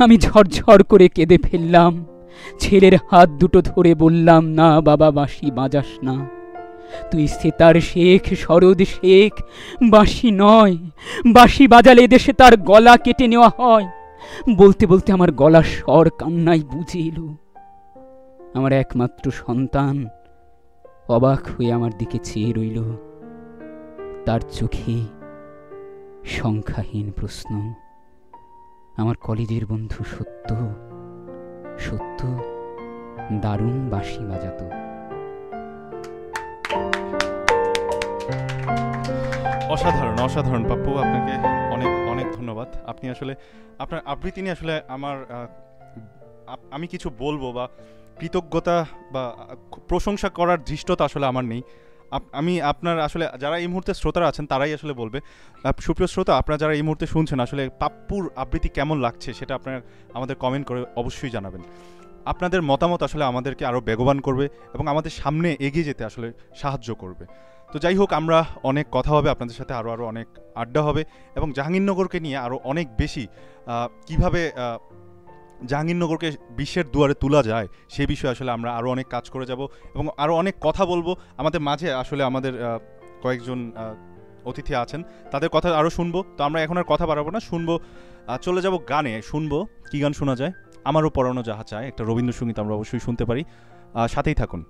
আমি ঝরঝর করে কেঁদে ফেললাম। ছেলের হাত দুটো ধরে বললাম, না বাবা, বাঁশি বাজাস না। তুই সেতার শেখ, সরোদ শেখ, বাঁশি নয়। বাঁশি বাজালে দেশে তার গলা কেটে নেওয়া হয়। বলতে বলতে আমার গলার স্বর কান্নায় বুঝে এলো। আমার একমাত্র সন্তান অবাক হয়ে আমার দিকে চেয়ে রইল। তার চোখে সংখ্যাহীন প্রশ্ন। আমার কলেজের বন্ধু সত্য দারুণ বাঁশি বাজাতো। অসাধারণ পাপ্পু, আপনাকে অনেক অনেক ধন্যবাদ। আপনি আসলে আপনার আবৃত্তি নিয়ে আসলে আমি কিছু বলবো বা কৃতজ্ঞতা বা প্রশংসা করার ধৃষ্টতা আসলে আমার নেই। আমি আপনার আসলে যারা এই মুহূর্তে শ্রোতারা আছেন তারাই আসলে বলবে। সুপ্রিয় শ্রোতা, আপনারা যারা এই মুহূর্তে শুনছেন, আসলে পাপ্পুর আবৃত্তি কেমন লাগছে সেটা আপনারা আমাদের কমেন্ট করে অবশ্যই জানাবেন। আপনাদের মতামত আসলে আমাদেরকে আরও বেগবান করবে এবং আমাদের সামনে এগিয়ে যেতে আসলে সাহায্য করবে। তো যাই হোক, আমরা অনেক কথা হবে আপনাদের সাথে, আরও অনেক আড্ডা হবে এবং জাহাঙ্গীরনগরকে নিয়ে আরও অনেক বেশি কিভাবে জাহাঙ্গীরনগরকে বিশ্বের দুয়ারে তোলা যায় সেই বিষয়ে আসলে আমরা আরও অনেক কাজ করে যাব এবং আরও অনেক কথা বলবো। আমাদের মাঝে আসলে আমাদের কয়েকজন অতিথি আছেন, তাদের কথা আরও শুনবো। তো আমরা এখন আর কথা বাড়াবো না, চলে যাব গানে। শুনবো কী গান শোনা যায়। আমারও পরানো যাহা চায়, একটা রবীন্দ্রসঙ্গীত আমরা অবশ্যই শুনতে পারি। সাথেই থাকুন।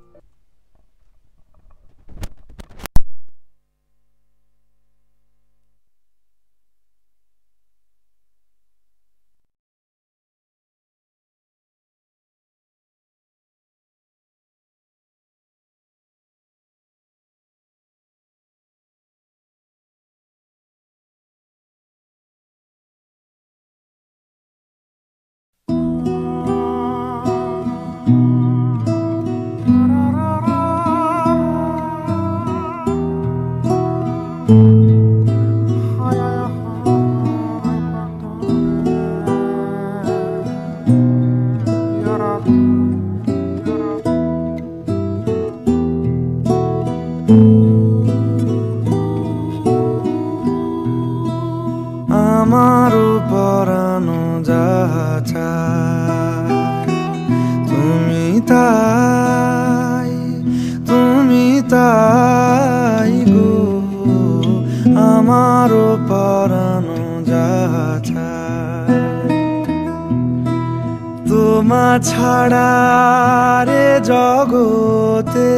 আমারও পরানো যাহা চায়, তুমি তাই গো। আমারও পরানো যাহা চায়, তোমা ছাড়া রে জগতে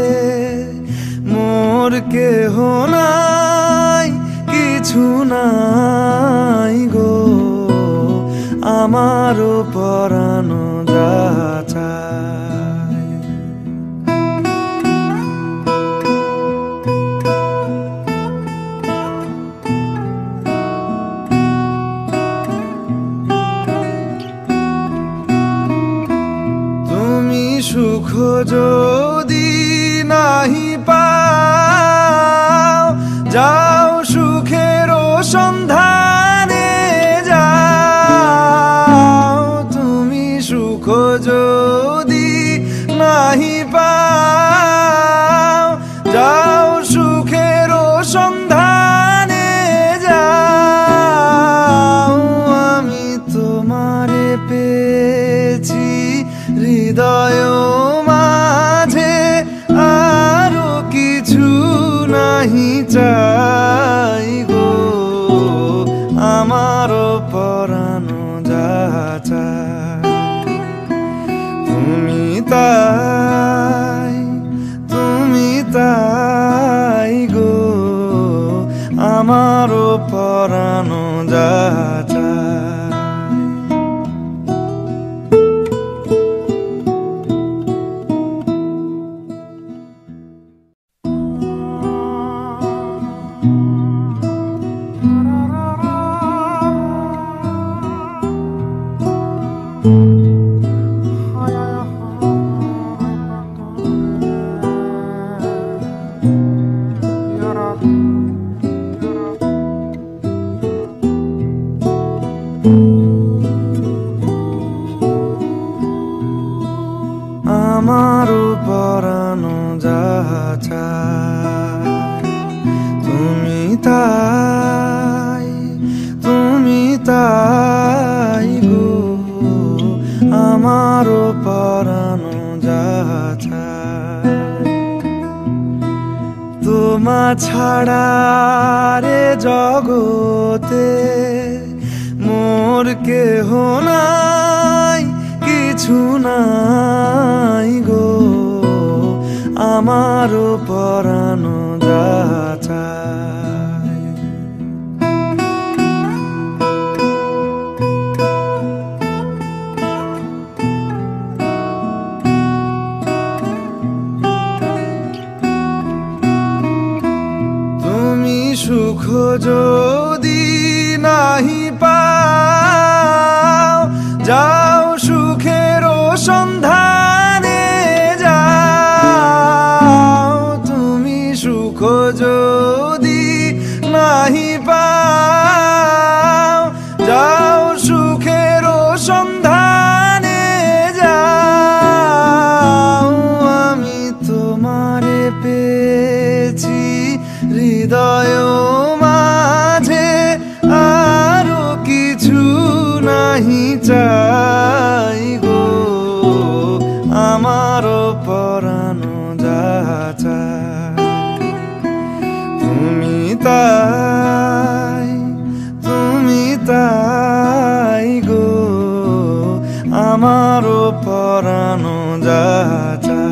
মোর কেহ নাই, কিছু নাই গো। আমারও পরানো যাহা চায়। তুমি সুখ যদি নাহি পাও, যাও সুখের সন্ধানে যাও। তুমি সুখ যদি নাহি মা ছাড়া রে জগতে মোর কেহ নাই, কিছু নাই গো, আমারও পরানো যাচাই। তুমি সুখ যদি নাহি পাও, যাও সুখের সন্ধানে যাও। তুমি সুখ যদি নাহি পাও, যাও সুখের সন্ধানে যাও। আমি তোমারে পেয়েছি হৃদয় মাঝে, আরো কিছু নাহি চাই গো, আমারও পরানো যাচাই। তুমি তাই গো, আমারও পরানো যাচাই।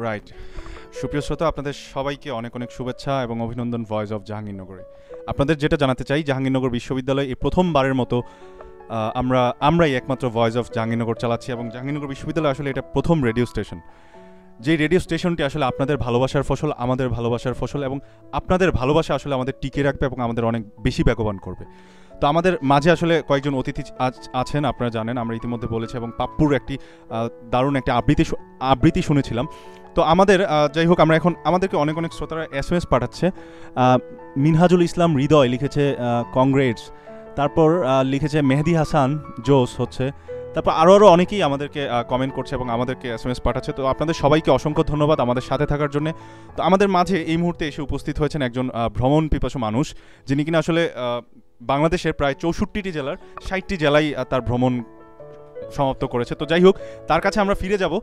রাইট, সুপ্রিয় শ্রোতা, আপনাদের সবাইকে অনেক অনেক শুভেচ্ছা এবং অভিনন্দন ভয়েস অফ জাহাঙ্গীরনগরে। আপনাদের যেটা জানাতে চাই, জাহাঙ্গীরনগর বিশ্ববিদ্যালয় এই প্রথমবারের মতো আমরাই একমাত্র ভয়েস অফ জাহাঙ্গীরনগর চালাচ্ছি, এবং জাহাঙ্গীরনগর বিশ্ববিদ্যালয় আসলে এটা প্রথম রেডিও স্টেশন। যে রেডিও স্টেশনটি আসলে আপনাদের ভালোবাসার ফসল, আমাদের ভালোবাসার ফসল, এবং আপনাদের ভালোবাসা আসলে আমাদের টিকে রাখবে এবং আমাদের অনেক বেশি বেগবান করবে। তো আমাদের মাঝে আসলে কয়েকজন অতিথি আছেন, আপনারা জানেন, আমরা ইতিমধ্যে বলেছি, এবং পাপ্পুর একটি দারুণ একটি আবৃত্তি শুনেছিলাম। তো আমাদের যাই হোক, আমরা এখন আমাদেরকে অনেক অনেক শ্রোতারা SMS পাঠাচ্ছে। মিনহাজুল ইসলাম হৃদয় লিখেছে কংগ্রেটস, তারপর লিখেছে মেহেদি হাসান জোস হচ্ছে, তারপর আরও অনেকেই আমাদেরকে কমেন্ট করছে এবং আমাদেরকে SMS পাঠাচ্ছে। তো আপনাদের সবাইকে অসংখ্য ধন্যবাদ আমাদের সাথে থাকার জন্য। তো আমাদের মাঝে এই মুহূর্তে এসে উপস্থিত হয়েছেন একজন ভ্রমণ পিপাসু মানুষ, যিনি কিনা আসলে বাংলাদেশের প্রায় 64টি জেলার 60টি জেলায় তার ভ্রমণ সমাপ্ত করেছে। তো যাই হোক, তার কাছে আমরা ফিরে যাব।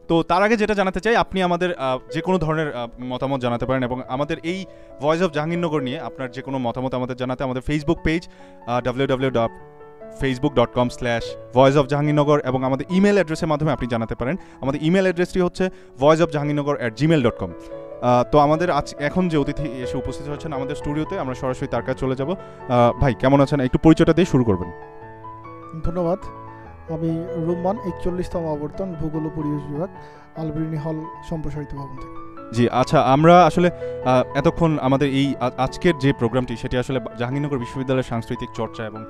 তো তার আগে যেটা জানাতে চাই, আপনি আমাদের যে কোনো ধরনের মতামত জানাতে পারেন, এবং আমাদের এই ভয়েস অফ জাহাঙ্গীরনগর নিয়ে আপনার যে কোনো মতামত আমাদের জানাতে আমাদের ফেসবুক পেজ www.facebook.com/voiceofjahangirnagar এবং আমাদের ইমেল অ্যাড্রেসের মাধ্যমে আপনি জানাতে পারেন। আমাদের ইমেল অ্যাড্রেসটি হচ্ছে voiceofjahangirnagar@gmail.com। তো আমাদের এখন যে অতিথি এসে উপস্থিত হচ্ছেন আমাদের স্টুডিওতে, আমরা সরাসরি তার কাছে চলে যাব। ভাই কেমন আছেন? একটু পরিচয়টা দিয়ে শুরু করবেন। ধন্যবাদ। আমি রুম্মান, 41তম আবর্তন, ভূগোল ও পরিবেশ বিভাগ, আলবেরিনি হল সম্প্রসারিত ভবন থেকে। জি আচ্ছা, আমরা আসলে এতক্ষণ আমাদের এই আজকের যে প্রোগ্রামটি সেটি আসলে জাহাঙ্গীরনগর বিশ্ববিদ্যালয়ের সাংস্কৃতিক চর্চা এবং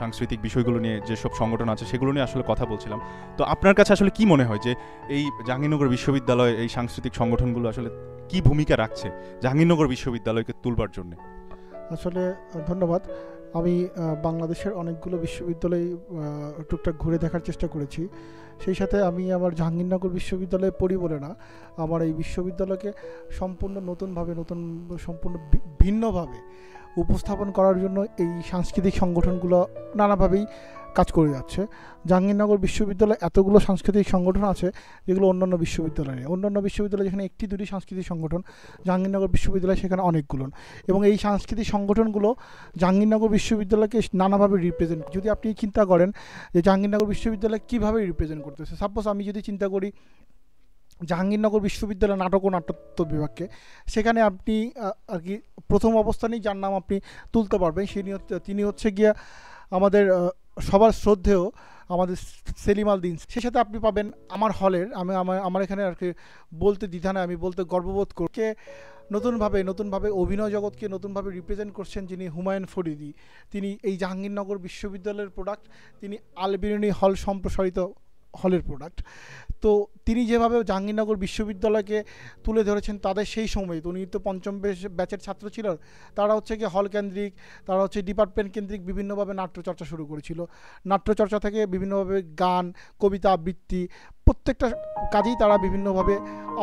সাংস্কৃতিক বিষয়গুলো নিয়ে যেসব সংগঠন আছে সেগুলো নিয়ে আসলে কথা বলছিলাম। তো আপনার কাছে আসলে কি মনে হয় যে এই জাহাঙ্গীরনগর বিশ্ববিদ্যালয় এই সাংস্কৃতিক সংগঠনগুলো আসলে কি ভূমিকা রাখছে জাহাঙ্গীরনগর বিশ্ববিদ্যালয়কে তুলবার জন্য? আসলে ধন্যবাদ। আমি বাংলাদেশের অনেকগুলো বিশ্ববিদ্যালয় টুকটাক ঘুরে দেখার চেষ্টা করেছি। সেই সাথে আমি আমার জাহাঙ্গীরনগর বিশ্ববিদ্যালয়ে পড়ি বলে না, আমার এই বিশ্ববিদ্যালয়কে সম্পূর্ণ সম্পূর্ণ ভিন্নভাবে উপস্থাপন করার জন্য এই সাংস্কৃতিক সংগঠনগুলো নানাভাবেই কাজ করে যাচ্ছে। জাহাঙ্গীরনগর বিশ্ববিদ্যালয়ে এতগুলো সাংস্কৃতিক সংগঠন আছে যেগুলো অন্যান্য বিশ্ববিদ্যালয় যেখানে একটি দুটি সাংস্কৃতিক সংগঠন, জাহাঙ্গীরনগর বিশ্ববিদ্যালয় সেখানে অনেকগুলো, এবং এই সাংস্কৃতিক সংগঠনগুলো জাহাঙ্গীরনগর বিশ্ববিদ্যালয়কে নানাভাবে রিপ্রেজেন্ট। যদি আপনি চিন্তা করেন যে জাহাঙ্গীরনগর বিশ্ববিদ্যালয় কীভাবে রিপ্রেজেন্ট করতেছে, সাপোজ আমি যদি চিন্তা করি জাহাঙ্গীরনগর বিশ্ববিদ্যালয় নাটক ও নাট্য বিভাগকে, সেখানে আপনি আর কি প্রথম অবস্থানেই যার নাম আপনি তুলতে পারবেন তিনি হচ্ছে গিয়া আমাদের সবার শ্রদ্ধেয় আমাদের সেলিম আল দিন, সে সাথে আপনি পাবেন আমার হলের, আমার এখানে আর কি বলতে দ্বিধা নয়, আমি বলতে গর্ববোধ করকে নতুনভাবে অভিনয় জগৎকে নতুনভাবে রিপ্রেজেন্ট করছেন যিনি হুমায়ুন ফরিদি। তিনি এই জাহাঙ্গীরনগর বিশ্ববিদ্যালয়ের প্রোডাক্ট, তিনি আল বিরুনি হল সম্প্রসারিত হলের প্রোডাক্ট। তো তিনি যেভাবে জাহাঙ্গীরনগর বিশ্ববিদ্যালয়কে তুলে ধরেছেন তাদের সেই সময়, উনি তো পঞ্চম ব্যাচের ছাত্র ছিল, তারা হচ্ছে কি হল কেন্দ্রিক, তারা হচ্ছে ডিপার্টমেন্ট কেন্দ্রিক বিভিন্নভাবে নাট্যচর্চা শুরু করেছিল। নাট্যচর্চা থেকে বিভিন্নভাবে গান, কবিতা আবৃত্তি, প্রত্যেকটা কাজেই তারা বিভিন্নভাবে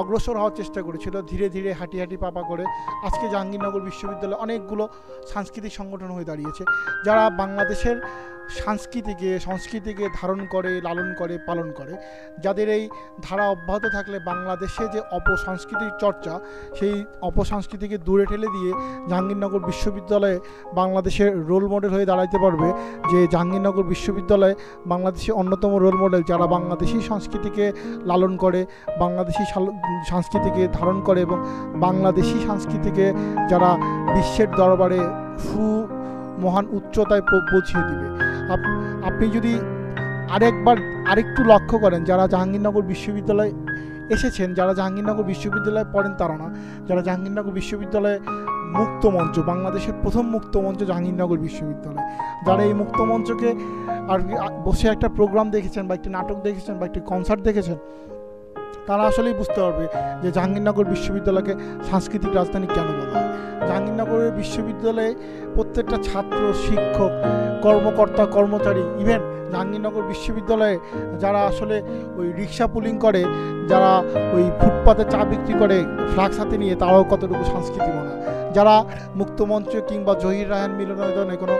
অগ্রসর হওয়ার চেষ্টা করেছিল, ধীরে ধীরে হাঁটি পাপা করে আজকে জাহাঙ্গীরনগর বিশ্ববিদ্যালয় অনেকগুলো সাংস্কৃতিক সংগঠন হয়ে দাঁড়িয়েছে, যারা বাংলাদেশের সংস্কৃতিকে ধারণ করে, লালন করে, পালন করে। যাদের এই ধারা অব্যাহত থাকলে বাংলাদেশে যে অপসংস্কৃতির চর্চা, সেই অপসংস্কৃতিকে দূরে ঠেলে দিয়ে জাহাঙ্গীরনগর বিশ্ববিদ্যালয়ে বাংলাদেশের রোল মডেল হয়ে দাঁড়াতে পারবে। যে জাহাঙ্গীরনগর বিশ্ববিদ্যালয় বাংলাদেশের অন্যতম রোল মডেল, যারা বাংলাদেশি সংস্কৃতিকে লালন করে, বাংলাদেশি সংস্কৃতিকে ধারণ করে এবং বাংলাদেশি সংস্কৃতিকে যারা বিশ্বের দরবারে মহান উচ্চতায় পৌঁছিয়ে দিবে। আপনি যদি আরেকটু লক্ষ্য করেন, যারা জাহাঙ্গীরনগর বিশ্ববিদ্যালয়ে এসেছেন, যারা জাহাঙ্গীরনগর বিশ্ববিদ্যালয়ে পড়েন তারা না, যারা জাহাঙ্গীরনগর বিশ্ববিদ্যালয়ে মুক্ত মঞ্চ, বাংলাদেশের প্রথম মুক্ত মঞ্চ জাহাঙ্গীরনগর বিশ্ববিদ্যালয়, যারা এই মুক্ত মঞ্চকে আর বসে একটা প্রোগ্রাম দেখেছেন বা একটি নাটক দেখেছেন বা একটি কনসার্ট দেখেছেন, তারা আসলেই বুঝতে পারবে যে জাহাঙ্গীরনগর বিশ্ববিদ্যালয়কে সাংস্কৃতিক রাজধানী কেন বলা হয়। জাহাঙ্গীরনগরের বিশ্ববিদ্যালয়ে প্রত্যেকটা ছাত্র, শিক্ষক, কর্মকর্তা, কর্মচারী, ইভেন জাহাঙ্গীরনগর বিশ্ববিদ্যালয়ে যারা আসলে ওই রিক্সা পুলিং করে, যারা ওই ফুটপাতে চা বিক্রি করে ফ্লাক্স হাতে নিয়ে, তারাও কতটুকু সাংস্কৃতিক মনা। যারা মুক্তমঞ্চ কিংবা জহির রায়হান মিলনায়তনে কোনো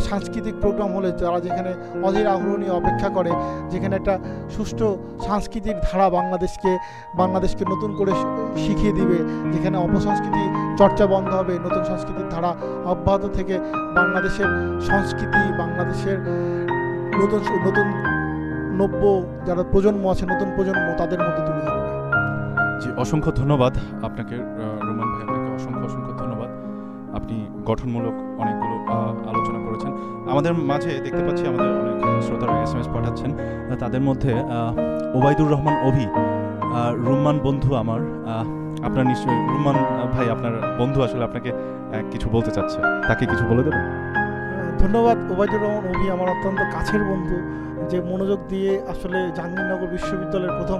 সাংস্কৃতিক প্রোগ্রাম হলে যারা যেখানে অধীর আগ্রহ নিয়ে অপেক্ষা করে, যেখানে একটা সুষ্ঠু সাংস্কৃতিক ধারা বাংলাদেশকে নতুন করে শিখিয়ে দিবে, যেখানে অপসংস্কৃতি চর্চা বন্ধ হবে, নতুন সংস্কৃতির ধারা অব্যাহত থেকে বাংলাদেশের সংস্কৃতি, বাংলাদেশের নতুন নব্য যারা প্রজন্ম আছে, নতুন প্রজন্ম, তাদের মধ্যে তুলে ধরবে। জি, অসংখ্য ধন্যবাদ আপনাকে রোমান ভাই, আপনাকে অসংখ্য ধন্যবাদ। আপনি গঠনমূলক অনেকগুলো আলোচনা করেছেন। আমাদের মাঝে দেখতে পাচ্ছি আমাদের অনেক শ্রোতারা SMS পাঠাচ্ছেন, তাদের মধ্যে ওবায়দুর রহমান অভি, রুম্মান বন্ধু আমার, আপনার নিশ্চয়ই রুম্মান ভাই আপনার বন্ধু আসলে আপনাকে কিছু বলতে চাচ্ছে, তাকে কিছু বলে দেবেন? ধন্যবাদ। ওবায়দুর রহমান অভি আমার অত্যন্ত কাছের বন্ধু, যে মনোযোগ দিয়ে আসলে জাহাঙ্গীরনগর বিশ্ববিদ্যালয়ের প্রথম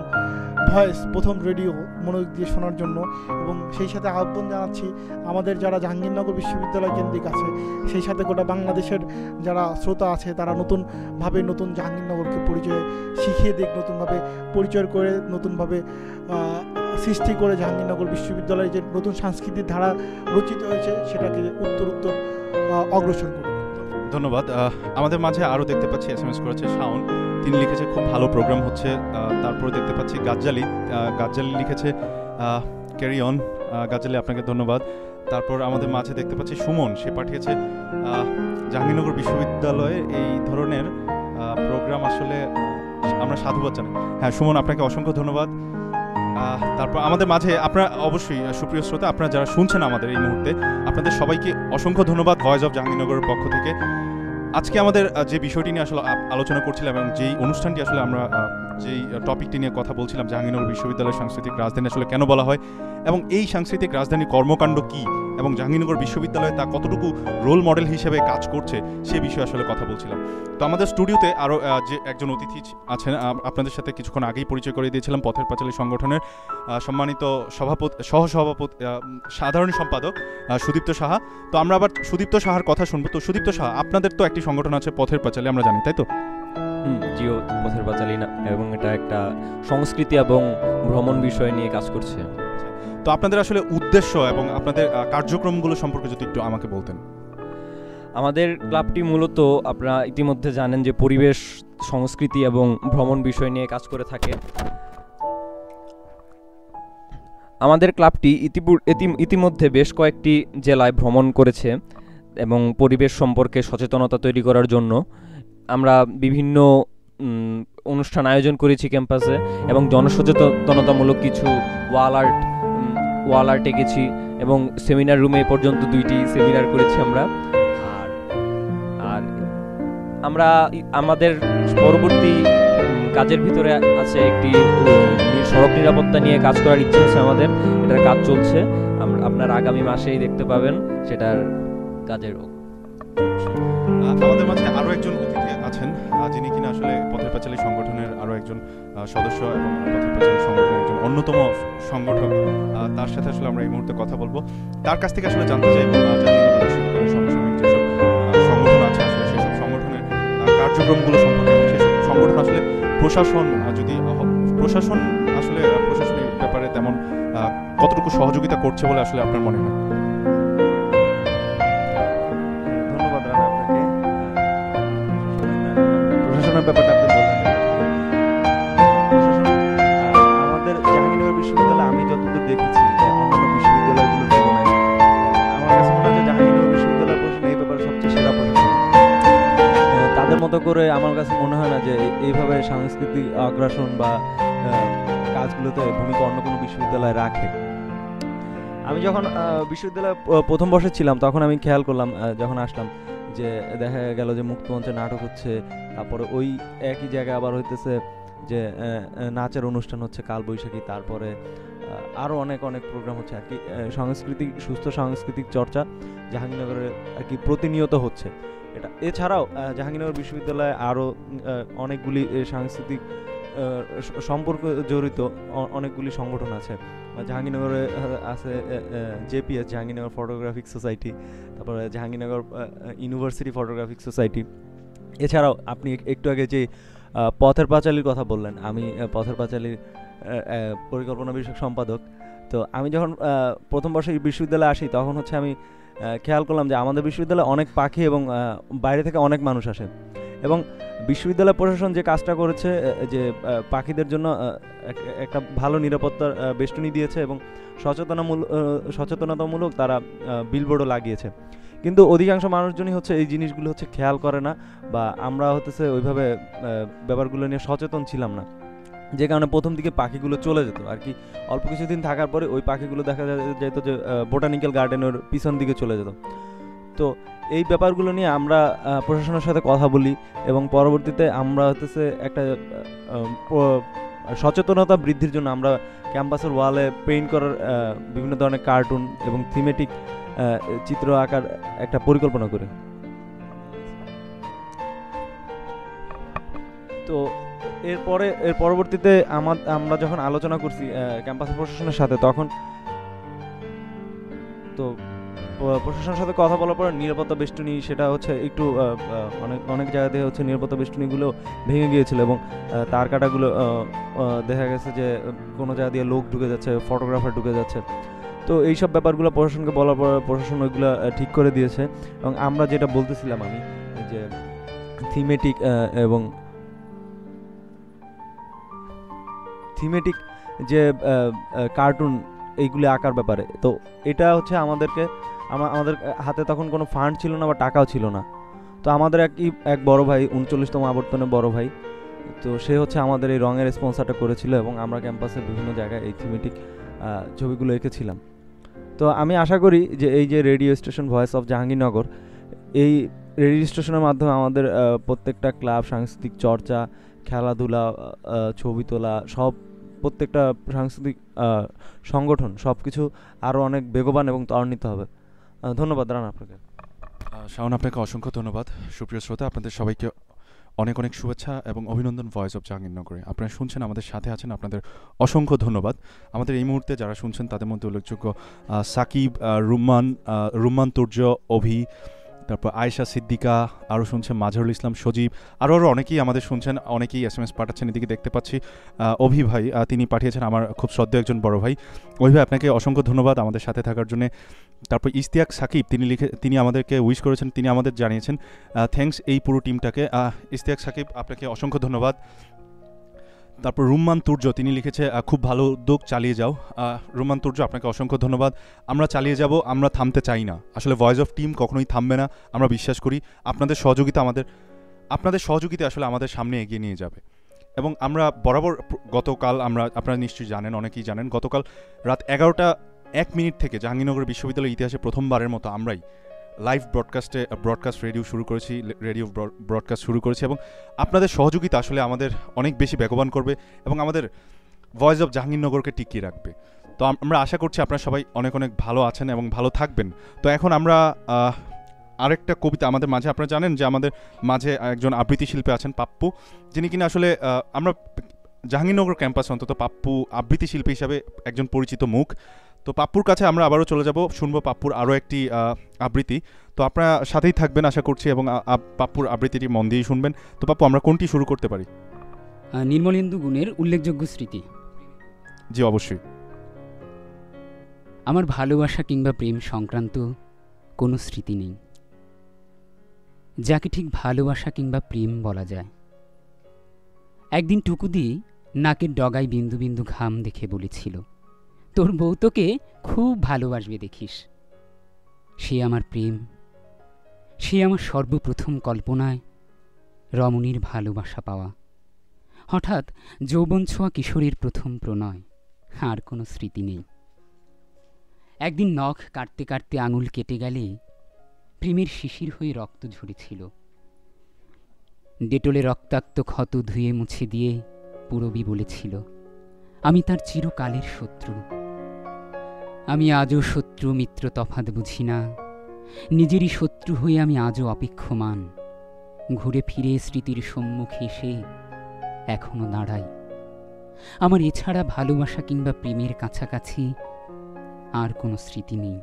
ভয়েস, প্রথম রেডিও মনোযোগ দিয়ে শোনার জন্য, এবং সেই সাথে আহ্বান জানাচ্ছি আমাদের যারা জাহাঙ্গীরনগর বিশ্ববিদ্যালয় কেন্দ্রিক আছে, সেই সাথে গোটা বাংলাদেশের যারা শ্রোতা আছে, তারা নতুন জাহাঙ্গীরনগরকে পরিচয় শিখিয়ে দিক, নতুনভাবে পরিচয় করে, নতুনভাবে সৃষ্টি করে জাহাঙ্গীরনগর বিশ্ববিদ্যালয়ে যে নতুন সাংস্কৃতিক ধারা রচিত হয়েছে সেটাকে উত্তর অগ্রসর করে। ধন্যবাদ। আমাদের মাঝে আরও দেখতে পাচ্ছি SMS করেছে শাওন, তিনি লিখেছে খুব ভালো প্রোগ্রাম হচ্ছে। তারপরে দেখতে পাচ্ছি গাজ্জালি লিখেছে ক্যারি অন। গাজ্জালি, আপনাকে ধন্যবাদ। তারপর আমাদের মাঝে দেখতে পাচ্ছি সুমন, সে পাঠিয়েছে জাহাঙ্গীরনগর বিশ্ববিদ্যালয়ে এই ধরনের প্রোগ্রাম আসলে আমরা সাধুবাদ জানাই। হ্যাঁ সুমন, আপনাকে অসংখ্য ধন্যবাদ। তারপর আমাদের মাঝে আপনারা অবশ্যই সুপ্রিয় শ্রোতা, আপনারা যারা শুনছেন আমাদের এই মুহূর্তে, আপনাদের সবাইকে অসংখ্য ধন্যবাদ ভয়েস অফ জাহাঙ্গীরনগরের পক্ষ থেকে। আজকে আমাদের যে বিষয়টি নিয়ে আসলে আলোচনা করছিলাম এবং যেই অনুষ্ঠানটি আসলে আমরা যেই টপিকটি নিয়ে কথা বলছিলাম, জাহাঙ্গীরনগর বিশ্ববিদ্যালয়ের সাংস্কৃতিক রাজধানী আসলে কেন বলা হয় এবং এই সাংস্কৃতিক রাজধানীর কর্মকাণ্ড কী এবং জাহাঙ্গীরনগর বিশ্ববিদ্যালয়ে তা কতটুকু রোল মডেল হিসেবে কাজ করছে সে বিষয়ে আসলে কথা বলছিলাম। তো আমাদের স্টুডিওতে আরও যে একজন অতিথি আছেন, আপনাদের সাথে কিছুক্ষণ আগেই পরিচয় করে দিয়েছিলাম, পথের পাঁচালী সংগঠনের সম্মানিত সহসভাপতি, সাধারণ সম্পাদক সুদীপ্ত সাহা। তো আমরা আবার সুদীপ্ত সাহার কথা শুনবো। তো সুদীপ্ত সাহা, আপনাদের তো একটি সংগঠন আছে পথের পাঁচালী, আমরা জানি, তাই তো? জিও পথের পাঁচালী না, এবং এটা একটা সংস্কৃতি এবং ভ্রমণ বিষয় নিয়ে কাজ করছে। তো আপনাদের আসলে উদ্দেশ্য এবং আপনাদের কার্যক্রমগুলো সম্পর্কে যদি একটু আমাকে বলতেন। আমাদের ক্লাবটি মূলত আপনারা ইতিমধ্যে জানেন যে পরিবেশ, সংস্কৃতি এবং ভ্রমণ বিষয় নিয়ে কাজ করে থাকে। আমাদের ক্লাবটি ইতিমধ্যে বেশ কয়েকটি জেলায় ভ্রমণ করেছে এবং পরিবেশ সম্পর্কে সচেতনতা তৈরি করার জন্য আমরা বিভিন্ন অনুষ্ঠান আয়োজন করেছি ক্যাম্পাসে, এবং জনসচেতনতামূলক কিছু ওয়াল আর্টে গেছি এবং সেমিনার রুমে পর্যন্ত 2টি সেমিনার করেছি আমরা। আর আমরা আমাদের পরবর্তী কাজের ভিতরে আছে একটি সড়ক নিরাপত্তা নিয়ে কাজ করার ইচ্ছা আছে আমাদের, এটার কাজ চলছে, আপনারা আগামী মাসেই দেখতে পাবেন সেটার কাজের। আমাদের মাঝে আরও একজন অতিথি আছেন যিনি কিনা আসলে পথের পাঁচালী সংগঠনের আরও একজন সদস্য এবং পথের পাঁচালী সংগঠনের একজন অন্যতম সংগঠক। তার সাথে আসলে আমরা এই মুহূর্তে কথা বলবো, তার কাছ থেকে আসলে জানতে চাইব জাতীয় সমসাময়িক যেসব সংগঠন আছে আসলে সেসব সংগঠনের কার্যক্রমগুলো সম্পর্কে, সেসব সংগঠন আসলে প্রশাসন আসলে প্রশাসন এই ব্যাপারে তেমন কতটুকু সহযোগিতা করছে বলে আসলে আপনার মনে হয়? ধন্যবাদ রানা আপনাকে। প্রশাসনের ব্যাপারটা আপনি বললেন, প্রশাসন আমাদের জাহাঙ্গীরনগর বিশ্ববিদ্যালয়ে আমি যতদূর দেখেছি অন্যান্য বিশ্ববিদ্যালয়গুলোর তুলনায় আমার কাছে মনে হয় যে জাহাঙ্গীরনগর বিশ্ববিদ্যালয় প্রশাসন এই ব্যাপারে সবচেয়ে সেরা প্রশাসন। তাদের মতো করে আমার কাছে মনে হয় না যে এইভাবে সাংস্কৃতিক আগ্রাসন বা কাজগুলোতে ভূমিকা অন্য কোনো বিশ্ববিদ্যালয় রাখে। আমি যখন বিশ্ববিদ্যালয়ে প্রথম বর্ষে ছিলাম তখন আমি খেয়াল করলাম, যখন আসলাম যে দেখা গেল যে মুক্তমঞ্চে নাটক হচ্ছে, তারপরে ওই একই জায়গায় আবার হইতেছে যে নাচের অনুষ্ঠান হচ্ছে কালবৈশাখী, তারপরে আরও অনেক প্রোগ্রাম হচ্ছে আর কি। সুস্থ সাংস্কৃতিক চর্চা জাহাঙ্গীরনগরে আর কি প্রতিনিয়ত হচ্ছে এটা। এছাড়াও জাহাঙ্গীরনগর বিশ্ববিদ্যালয়ে আরও অনেকগুলি সাংস্কৃতিক সম্পর্ক জড়িত অনেকগুলি সংগঠন আছে। জাহাঙ্গীরনগরে আছে জেপিএস, জাহাঙ্গীরনগর ফটোগ্রাফিক সোসাইটি, তারপরে জাহাঙ্গীরনগর ইউনিভার্সিটি ফটোগ্রাফিক সোসাইটি। এছাড়াও আপনি একটু আগে যে পথের পাঁচালীর কথা বললেন, আমি পথের পাঁচালীর পরিকল্পনা বিষয়ক সম্পাদক। তো আমি যখন প্রথম বর্ষে বিশ্ববিদ্যালয়ে আসি তখন হচ্ছে আমি খেয়াল করলাম যে আমাদের বিশ্ববিদ্যালয়ে অনেক পাখি এবং বাইরে থেকে অনেক মানুষ আসে, এবং বিশ্ববিদ্যালয় প্রশাসন যে কাজটা করেছে যে পাখিদের জন্য একটা ভালো নিরাপত্তার বেষ্টনী দিয়েছে এবং সচেতনতামূলক তারা বিলবোর্ডও লাগিয়েছে। কিন্তু অধিকাংশ মানুষজনই হচ্ছে এই জিনিসগুলো হচ্ছে খেয়াল করে না, বা আমরা হতেছে ওইভাবে ব্যাপারগুলো নিয়ে সচেতন ছিলাম না, যে কারণে প্রথম দিকে পাখিগুলো চলে যেত আর কি। অল্প কিছুদিন থাকার পরে ওই পাখিগুলো দেখা যেত যে বোটানিক্যাল গার্ডেনের পিছন দিকে চলে যেত। তো এই ব্যাপারগুলো নিয়ে আমরা প্রশাসনের সাথে কথা বলি এবং পরবর্তীতে আমরা হতেছে একটা সচেতনতা বৃদ্ধির জন্য আমরা ক্যাম্পাসের ওয়ালে পেইন্ট করার বিভিন্ন ধরনের কার্টুন এবং থিমেটিক চিত্র আঁকার একটা পরিকল্পনা করি। তো এর পরবর্তীতে আমরা যখন আলোচনা করছি ক্যাম্পাস প্রশাসনের সাথে, তখন তো প্রশাসনের সাথে কথা বলার পর নিরাপত্তা বেষ্টনী সেটা হচ্ছে একটু অনেক জায়গাতে হচ্ছে নিরাপত্তা বেষ্টনীগুলো ভেঙে গিয়েছিল এবং তার কাটাগুলো দেখা গেছে যে কোনো জায়গা দিয়ে লোক ঢুকে যাচ্ছে, ফটোগ্রাফার ঢুকে যাচ্ছে। তো এইসব ব্যাপারগুলো প্রশাসনকে বলার পর প্রশাসন ওইগুলো ঠিক করে দিয়েছে। এবং আমরা যেটা বলতেছিলাম আমি যে থিমেটিক যে কার্টুন এইগুলি আঁকার ব্যাপারে, তো এটা হচ্ছে আমাদের হাতে তখন কোনো ফান্ড ছিল না বা টাকাও ছিল না। তো আমাদের এক বড় ভাই, 39তম আবর্তনে বড় ভাই, তো সে হচ্ছে আমাদের এই রঙের স্পন্সরটা করেছিল এবং আমরা ক্যাম্পাসের বিভিন্ন জায়গায় এই থিমেটিক ছবিগুলো এঁকেছিলাম। তো আমি আশা করি যে এই যে radio station voice of Jahangirnagar, এই রেডিও স্টেশনের মাধ্যমে আমাদের প্রত্যেকটা ক্লাব, সাংস্কৃতিক চর্চা, খেলাধুলা, ছবি তোলা, প্রত্যেকটা সাংস্কৃতিক সংগঠন সব কিছু আরও অনেক বেগবান এবং ত্বরান্বিত হবে। ধন্যবাদ রানা আপনাকে। শাওন, আপনাকে অসংখ্য ধন্যবাদ। সুপ্রিয় শ্রোতা, আপনাদের সবাইকে অনেক শুভেচ্ছা এবং অভিনন্দন ভয়েস অফ জাহাঙ্গীরনগরে। আপনারা শুনছেন, আমাদের সাথে আছেন, আপনাদের অসংখ্য ধন্যবাদ। আমাদের এই মুহূর্তে যারা শুনছেন তাদের মধ্যে উল্লেখযোগ্য সাকিব, রুম্মান তুর্য, অভি, তারপর আয়েশা সিদ্দিকা, আরও শুনছেন মাজহারুল ইসলাম, সজীব, আরও অনেকেই আমাদের শুনছেন, অনেকেই SMS পাঠাচ্ছেন। এদিকে দেখতে পাচ্ছি অভি ভাই, তিনি পাঠিয়েছেন, আমার খুব শ্রদ্ধেয় একজন বড় ভাই। অভি ভাই, আপনাকে অসংখ্য ধন্যবাদ আমাদের সাথে থাকার জন্য। তারপর ইশতিয়াক সাকিব, তিনি আমাদেরকে উইশ করেছেন, তিনি আমাদের জানিয়েছেন থ্যাঙ্কস এই পুরো টিমটাকে। ইশতিয়াক সাকিব, আপনাকে অসংখ্য ধন্যবাদ। তারপর রুম্মান তুর্য, তিনি লিখেছে খুব ভালো উদ্যোগ, চালিয়ে যাও। রুম্মান তুর্য, আপনাকে অসংখ্য ধন্যবাদ। আমরা চালিয়ে যাব, আমরা থামতে চাই না। আসলে ভয়েস অফ টিম কখনোই থামবে না, আমরা বিশ্বাস করি। আপনাদের সহযোগিতা আসলে আমাদের সামনে এগিয়ে নিয়ে যাবে। এবং আমরা বরাবর গতকাল আপনারা নিশ্চয়ই জানেন, অনেকেই জানেন, গতকাল রাত 11টা 1 মিনিট থেকে জাহাঙ্গীরনগর বিশ্ববিদ্যালয়ের ইতিহাসে প্রথমবারের মতো আমরাই লাইভ ব্রডকাস্ট রেডিও শুরু করেছি, রেডিও ব্রডকাস্ট শুরু করেছি, এবং আপনাদের সহযোগিতা আসলে আমাদের অনেক বেশি বেগবান করবে এবং আমাদের ভয়েস অফ জাহাঙ্গীরনগরকে টিকিয়ে রাখবে। তো আমরা আশা করছি আপনারা সবাই অনেক অনেক ভালো আছেন এবং ভালো থাকবেন। তো এখন আমরা আরেকটা কবিতা আমাদের মাঝে, আপনারা জানেন যে আমাদের মাঝে একজন আবৃত্তি শিল্পী আছেন পাপ্পু, যিনি কিনা আসলে আমরা জাহাঙ্গীরনগর ক্যাম্পাসে অন্তত পাপ্পু আবৃত্তি শিল্পী হিসাবে একজন পরিচিত মুখ। তো পাপ্পুর কাছে আমরা আবারও চলে যাব, শুনবো পাপ্পুর আরও একটি আবৃত্তি। তো আপনারা সাথেই থাকবেন আশা করছি এবং পাপ্পুর আবৃত্তিটি মন দিয়েই শুনবেন। তো পাপ্পু, আমরা কোনটি শুরু করতে পারি? নির্মলেন্দু গুণের উল্লেখযোগ্য স্মৃতি। জি অবশ্যই। আমার ভালোবাসা কিংবা প্রেম সংক্রান্ত কোনো স্মৃতি নেই যাকে ঠিক ভালোবাসা কিংবা প্রেম বলা যায়। একদিন টুকুদি নাকের ডগায় বিন্দু বিন্দু ঘাম দেখে বলেছিল, তোর বউ তোকে খুব ভালোবাসবে দেখিস। সে আমার প্রেম, সে আমার সর্বপ্রথম কল্পনায় রমণীর ভালোবাসা পাওয়া। হঠাৎ যৌবন ছোঁয়া কিশোরের প্রথম প্রণয়, আর কোনো স্মৃতি নেই। একদিন নখ কাটতে কাটতে আঙুল কেটে গেলে প্রেমের শিশির হয়ে রক্ত ঝরেছিল। ডেটলে রক্তাক্ত ক্ষত ধুয়ে মুছে দিয়ে পুরবী বলেছিল, আমি তার চিরকালের শত্রু। আমি আজও শত্রু মিত্র তফাৎ বুঝি না, নিজেরই শত্রু হয়ে আমি আজও অপেক্ষমান। ঘুরে ফিরে স্মৃতির সম্মুখে এসে এখনো দাঁড়াই। আমার এছাড়া ভালোবাসা কিংবা প্রেমের কাছাকাছি আর কোনো স্মৃতি নেই।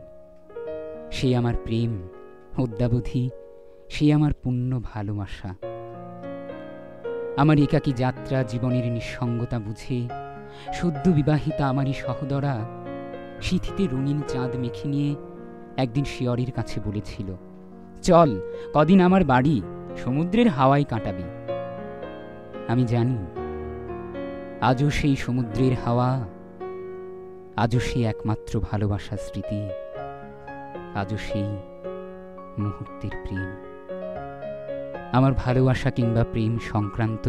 সে আমার প্রেম, অদ্যাবধি সে আমার পূর্ণ ভালোবাসা। আমার একাকী যাত্রা জীবনের নিঃসঙ্গতা বুঝে সদ্য বিবাহিতা আমারই সহোদরা শীথিতে রঙিন চাঁদ মেখে নিয়ে একদিন শিয়রের কাছে বলেছিল, চল কদিন আমার বাড়ি, সমুদ্রের হাওয়ায় কাটাবি। আমি জানি আজও সেই সমুদ্রের হাওয়া, আজও সেই একমাত্র ভালোবাসার স্মৃতি, আজও সেই মুহূর্তের প্রেম। আমার ভালোবাসা কিংবা প্রেম সংক্রান্ত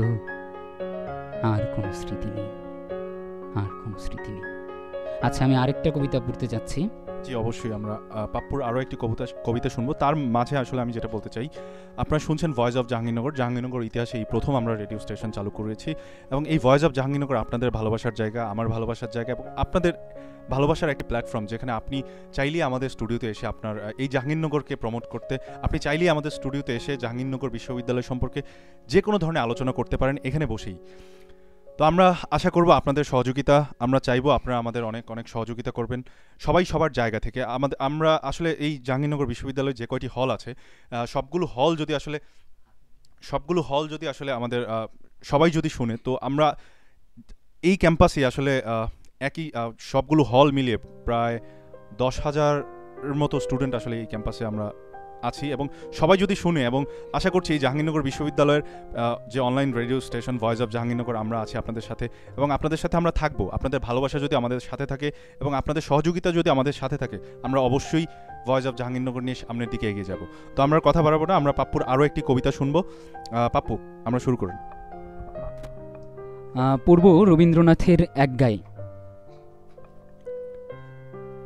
আর কোনো স্মৃতি নেই, আর কোনো স্মৃতি নেই। আচ্ছা, আমি আরেকটা কবিতা পড়তে যাচ্ছি। জি অবশ্যই, আমরা পাপ্পুর আরও একটি কবিতা শুনবো। তার মাঝে আসলে আমি যেটা বলতে চাই, আপনারা শুনছেন ভয়েস অফ জাহাঙ্গীরনগর ইতিহাসে এই প্রথম আমরা রেডিও স্টেশন চালু করেছি, এবং এই ভয়েস অফ জাহাঙ্গীরনগর আপনাদের ভালোবাসার জায়গা, আমার ভালোবাসার জায়গা, এবং আপনাদের ভালোবাসার একটি প্ল্যাটফর্ম, যেখানে আপনি চাইলেই আমাদের স্টুডিওতে এসে আপনার এই জাহাঙ্গীরনগরকে প্রমোট করতে, আপনি চাইলেই আমাদের স্টুডিওতে এসে জাহাঙ্গীরনগর বিশ্ববিদ্যালয় সম্পর্কে যে কোনো ধরনের আলোচনা করতে পারেন এখানে বসেই। তো আমরা আশা করব আপনাদের সহযোগিতা, আমরা চাইবো আপনারা আমাদের অনেক অনেক সহযোগিতা করবেন, সবাই সবার জায়গা থেকে। আমরা আসলে এই জাহাঙ্গীরনগর বিশ্ববিদ্যালয়ে যে কয়টি হল আছে, সবগুলো হল যদি আসলে আমাদের সবাই যদি শুনে, তো আমরা এই ক্যাম্পাসে আসলে একই সবগুলো হল মিলিয়ে প্রায় 10,000-এর মতো স্টুডেন্ট আসলে এই ক্যাম্পাসে আমরা আছি, এবং সবাই যদি শুনে, এবং আশা করছি এই জাহাঙ্গীরনগর বিশ্ববিদ্যালয়ের যে online radio station voice of Jahangirnagar, আমরা আছি আপনাদের সাথে, এবং আপনাদের সাথে আমরা থাকবো। আপনাদের ভালোবাসা যদি আমাদের সাথে থাকে এবং আপনাদের সহযোগিতা যদি আমাদের সাথে থাকে, আমরা অবশ্যই ভয়েস অফ জাহাঙ্গীরনগর নিয়ে সামনের দিকে এগিয়ে যাব। তো আমরা কথা বাড়াবো না, আমরা পাপ্পুর আরও একটি কবিতা শুনবো। পাপ্পু, আমরা শুরু করুন। পড়ব রবীন্দ্রনাথের এক গায়ে।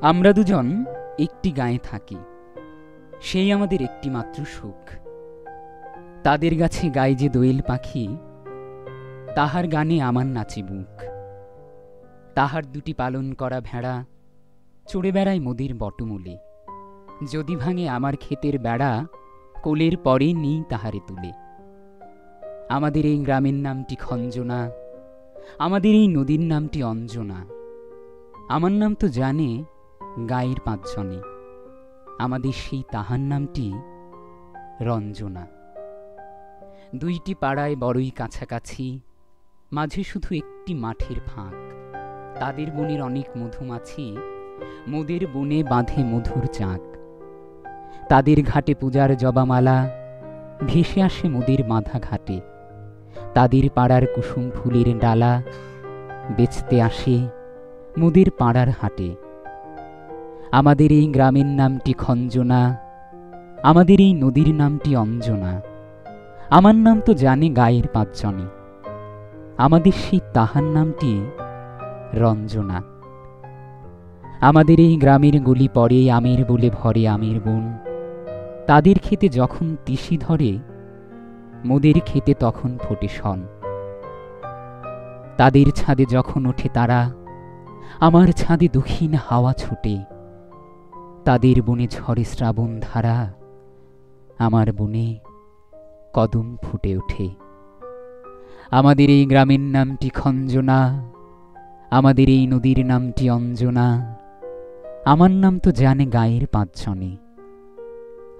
আমরা দুজন একটি গায়ে থাকি, সেই আমাদের একটি মাত্র সুখ। তাদের গাছে গায়ে যে দোয়েল পাখি, তাহার গানে আমার নাচে বুক। তাহার দুটি পালন করা ভেড়া চড়ে বেড়ায় মোদের বটমূলে। যদি ভাঙে আমার ক্ষেতের বেড়া, কোলের পরে নিই তাহারে তুলে। আমাদের এই গ্রামের নামটি খঞ্জনা, আমাদের এই নদীর নামটি অঞ্জনা। আমার নাম তো জানে গায়ের 5 জনে, আমাদের সেই তাহার নামটি রঞ্জনা। দুইটি পাড়ায় বড়ই কাছাকাছি, মাঝে শুধু একটি মাঠের ফাঁক। তাদের বনের অনেক মধুমাছি, মোদের বনে বাঁধে মধুর চাক। তাদের ঘাটে পূজার জবামালা ভেসে আসে মোদের বাঁধা ঘাটে। তাদের পাড়ার কুসুম ফুলের ডালা বেচতে আসে মোদের পাড়ার হাটে। আমাদের এই গ্রামের নামটি খঞ্জনা, আমাদের এই নদীর নামটি অঞ্জনা। আমার নাম তো জানে গায়ের 5 জনে, আমাদের সেই তাহার নামটি রঞ্জনা। আমাদের এই গ্রামের গলি পরে আমের বলে ভরে আমের বন। তাদের খেতে যখন তিসি ধরে, মোদের খেতে তখন ফোটে শন। তাদের ছাদে যখন ওঠে তারা, আমার ছাদে দক্ষিণ হাওয়া ছুটে। তাদের বনে ঝরে শ্রাবণ ধারা, আমার বনে কদম ফুটে ওঠে। আমাদের এই গ্রামের নামটি খঞ্জনা, আমাদের এই নদীর নামটি অঞ্জনা। আমার নাম তো জানে গায়ের পাঁচজনে,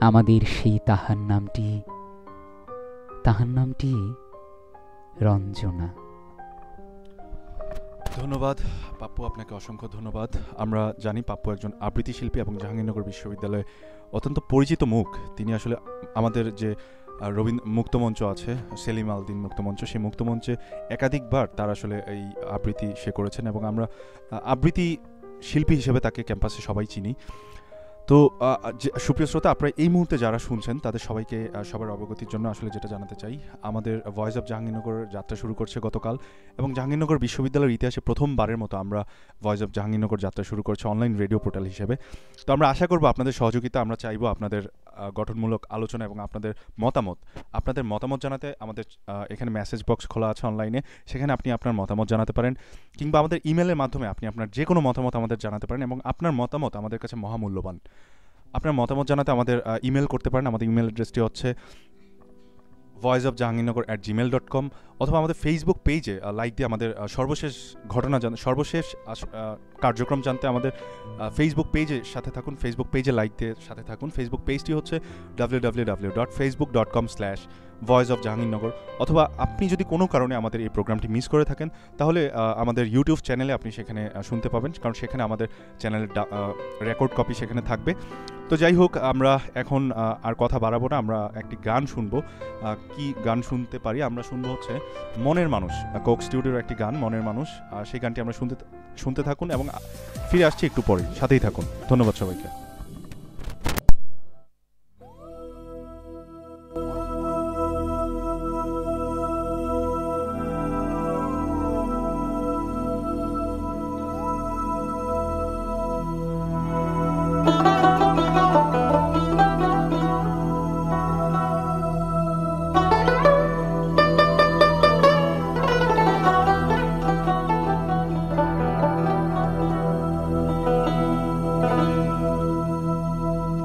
আমাদের সেই তাহার নামটি রঞ্জনা। ধন্যবাদ পাপ্পু, আপনাকে অসংখ্য ধন্যবাদ। আমরা জানি পাপ্পু একজন আবৃত্তি শিল্পী এবং জাহাঙ্গীরনগর বিশ্ববিদ্যালয়ে অত্যন্ত পরিচিত মুখ। তিনি আসলে আমাদের যে মুক্তমঞ্চ আছে, সেলিম আলদিন মুক্তমঞ্চ, সেই মুক্তমঞ্চে একাধিকবার তার আসলে এই আবৃত্তি সে করেছেন এবং আমরা আবৃত্তি শিল্পী হিসেবে তাকে ক্যাম্পাসে সবাই চিনি। তো সুপ্রিয় শ্রোতা, আপনারা এই মুহূর্তে যারা শুনছেন তাদের সবাইকে সবার অবগতির জন্য আসলে যেটা জানাতে চাই, আমাদের ভয়েস অফ জাহাঙ্গীরনগর যাত্রা শুরু করছে গতকাল, এবং জাহাঙ্গীরনগর বিশ্ববিদ্যালয়ের ইতিহাসে প্রথমবারের মতো আমরা ভয়েস অফ জাহাঙ্গীরনগর যাত্রা শুরু করছি অনলাইন রেডিও পোর্টাল হিসেবে। তো আমরা আশা করব আপনাদের সহযোগিতা, আমরা চাইবো আপনাদের গঠনমূলক আলোচনা এবং আপনাদের মতামত জানাতে। আমাদের এখানে মেসেজ বক্স খোলা আছে অনলাইনে, সেখানে আপনি আপনার মতামত জানাতে পারেন, কিংবা আমাদের ইমেলের মাধ্যমে আপনি আপনার যে কোনো মতামত আমাদের জানাতে পারেন, এবং আপনার মতামত আমাদের কাছে মহামূল্যবান। আপনার মতামত জানাতে আমাদের ইমেল করতে পারেন। আমাদের ইমেল অ্যাড্রেসটি হচ্ছে voiceofjahangirnagar@gmail.com, অথবা আমাদের ফেসবুক পেজে লাইক দিয়ে আমাদের সর্বশেষ কার্যক্রম জানতে আমাদের ফেসবুক পেজের সাথে থাকুন, ফেসবুক পেজে লাইক দিয়ে সাথে থাকুন। ফেসবুক পেজটি হচ্ছে www.facebook.com/voiceofjahangirnagar। অথবা আপনি যদি কোনো কারণে আমাদের এই প্রোগ্রামটি মিস করে থাকেন, তাহলে আমাদের ইউটিউব চ্যানেলে আপনি সেখানে শুনতে পাবেন, কারণ সেখানে আমাদের চ্যানেলের রেকর্ড কপি সেখানে থাকবে। তো যাই হোক, আমরা এখন আর কথা বাড়াবো না, আমরা একটি গান শুনবো। কি গান শুনতে পারি? আমরা শুনবো হচ্ছে মনের মানুষ, কোক স্টুডিওর একটি গান মনের মানুষ। সেই গানটি আমরা শুনতে থাকুন এবং ফিরে আসছি একটু পরে, সাথেই থাকুন। ধন্যবাদ সবাইকে।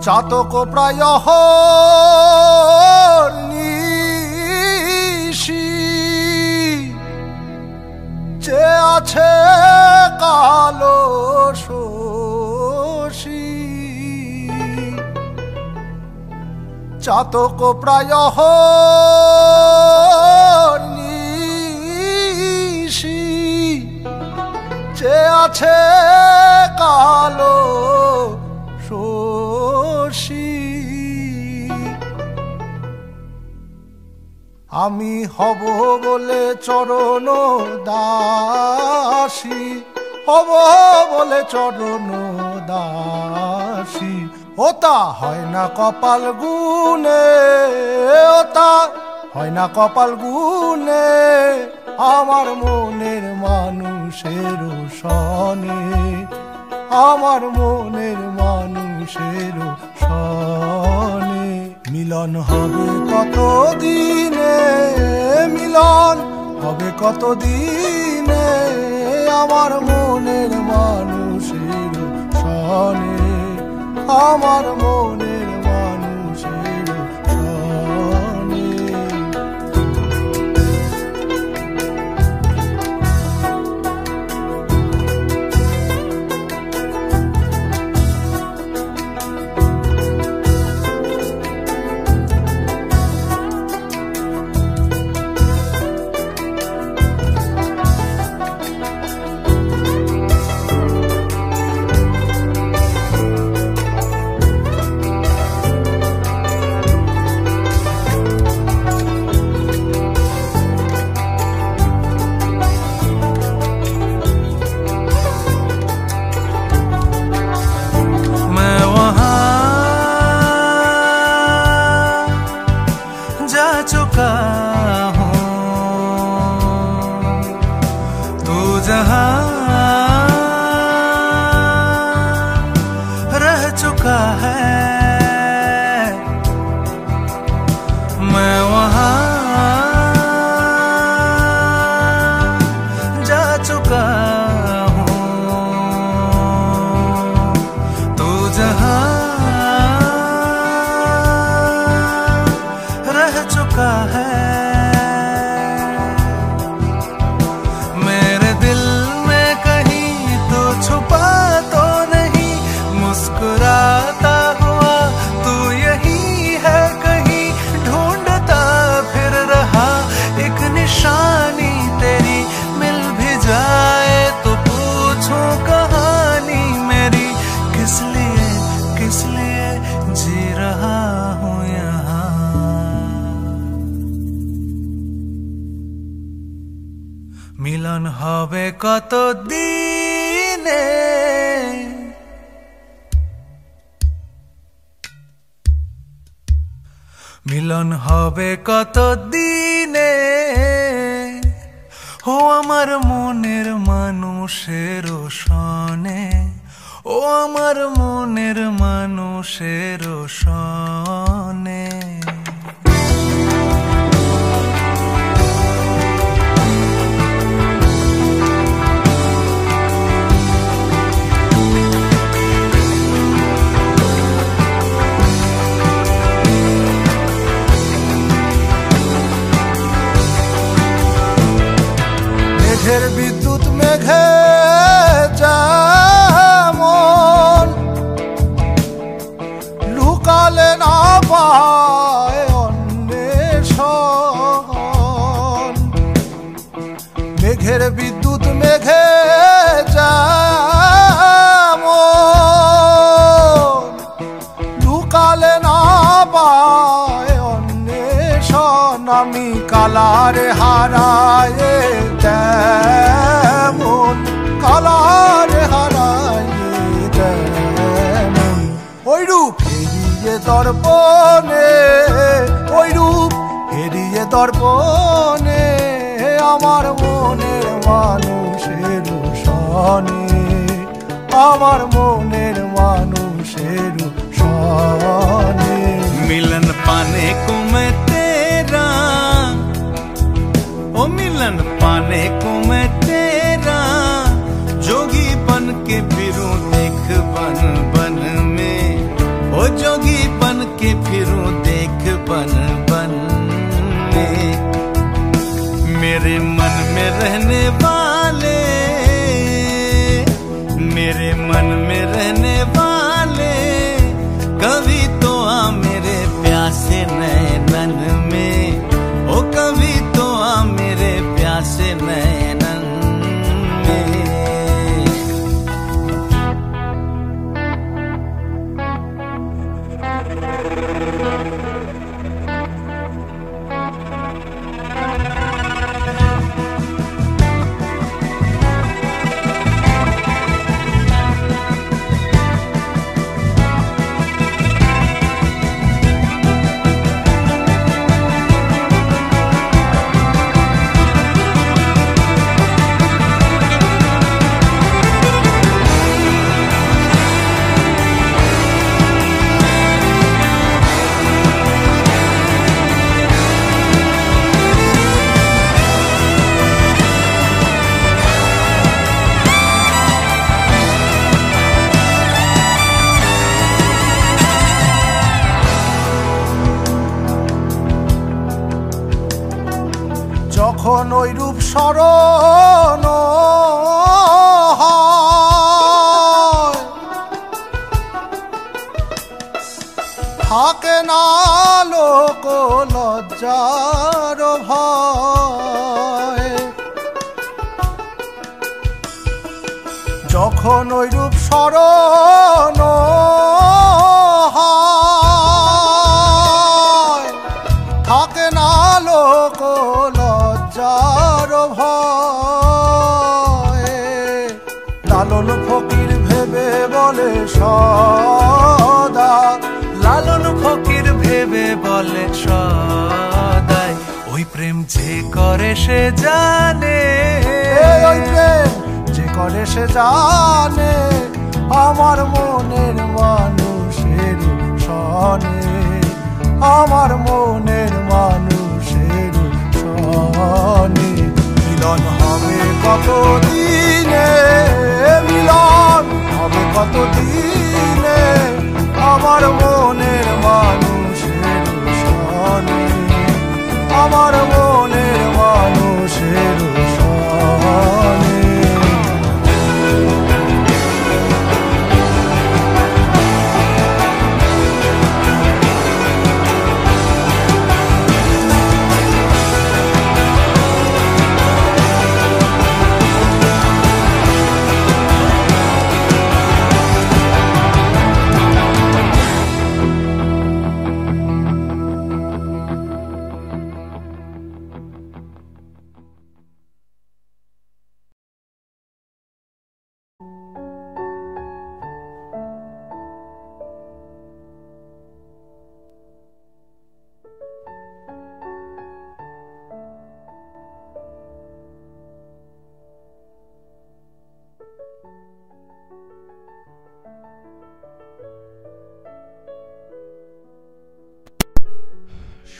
চাতক প্রায় নিশি যে আছে কালো শশী, চাতক প্রায় নিশি যে আছে কালো শশী। আমি হব বলে চরণ দাসী, হব বলে চরণ দাসী। ওতা হয় না কপাল গুনে, ওতা হয় না কপাল গুনে, আমার মনের মানুষের সনে, আমার মনের মানুষের সনে। মিলন হবে কত দিনে, মিলন হবে কত দিনে, আমার মনের মানুষের সনে, আমার মনের মানুষের সনে। মিলন হবে কত দিনে, মিলন হবে কত দিনে, ও আমার মনের মানুষের সনে, ও আমার মনের মানুষের সনে। মেঘের বিদ্যুৎ মেঘে যেমন লুকালে না পায় অন্বেষণ, মেঘের বিদ্যুৎ মেঘে যেমন লুকালে না পায় অন্বেষণ, আমি কালারে হারায় তেমন, কালারে হারায় তেমন, ওই রূপ হেরিয়ে দর্পণে, ওই রূপ হেরিয়ে দর্পণে, আমার মনের মানুষের সনে, আমার মনের মানুষের সনে। মিলন পানে को मैं तेरा, ओ मिलन पाने को मैं तेरा, जोगी बन के फिरूं देख बन बन में, ओ जोगी बन के फिरूं देख बन बन में, मेरे मन में रहने वाले, मेरे मन में रहने वाले, कभी तो आ मेरे प्यासे नैनन में, ओ कभी तो आ मेरे प्यासे नैनन में। যখন ওই রূপ স্মরণ হয়, থাকে না লোক লজ্জার ভয়, যখন ওই রূপ স্মরণ হয়, থাকে না লোক লজ্জার ভয়, লালন ফকির ভেবে বলে সদা, লালন ফকির ভেবে বলে সদাই, ওই প্রেম যে করে সে জানে, ওই প্রেম যে করে সে জানে, আমার মনের মানুষের সনে, আমার মনের মানুষের সনে। মিলন হবে কত দিনে, মিলন হবে কত দিনে, আমার মনের মানুষের সনে, আমার মনের মানুষের সনে।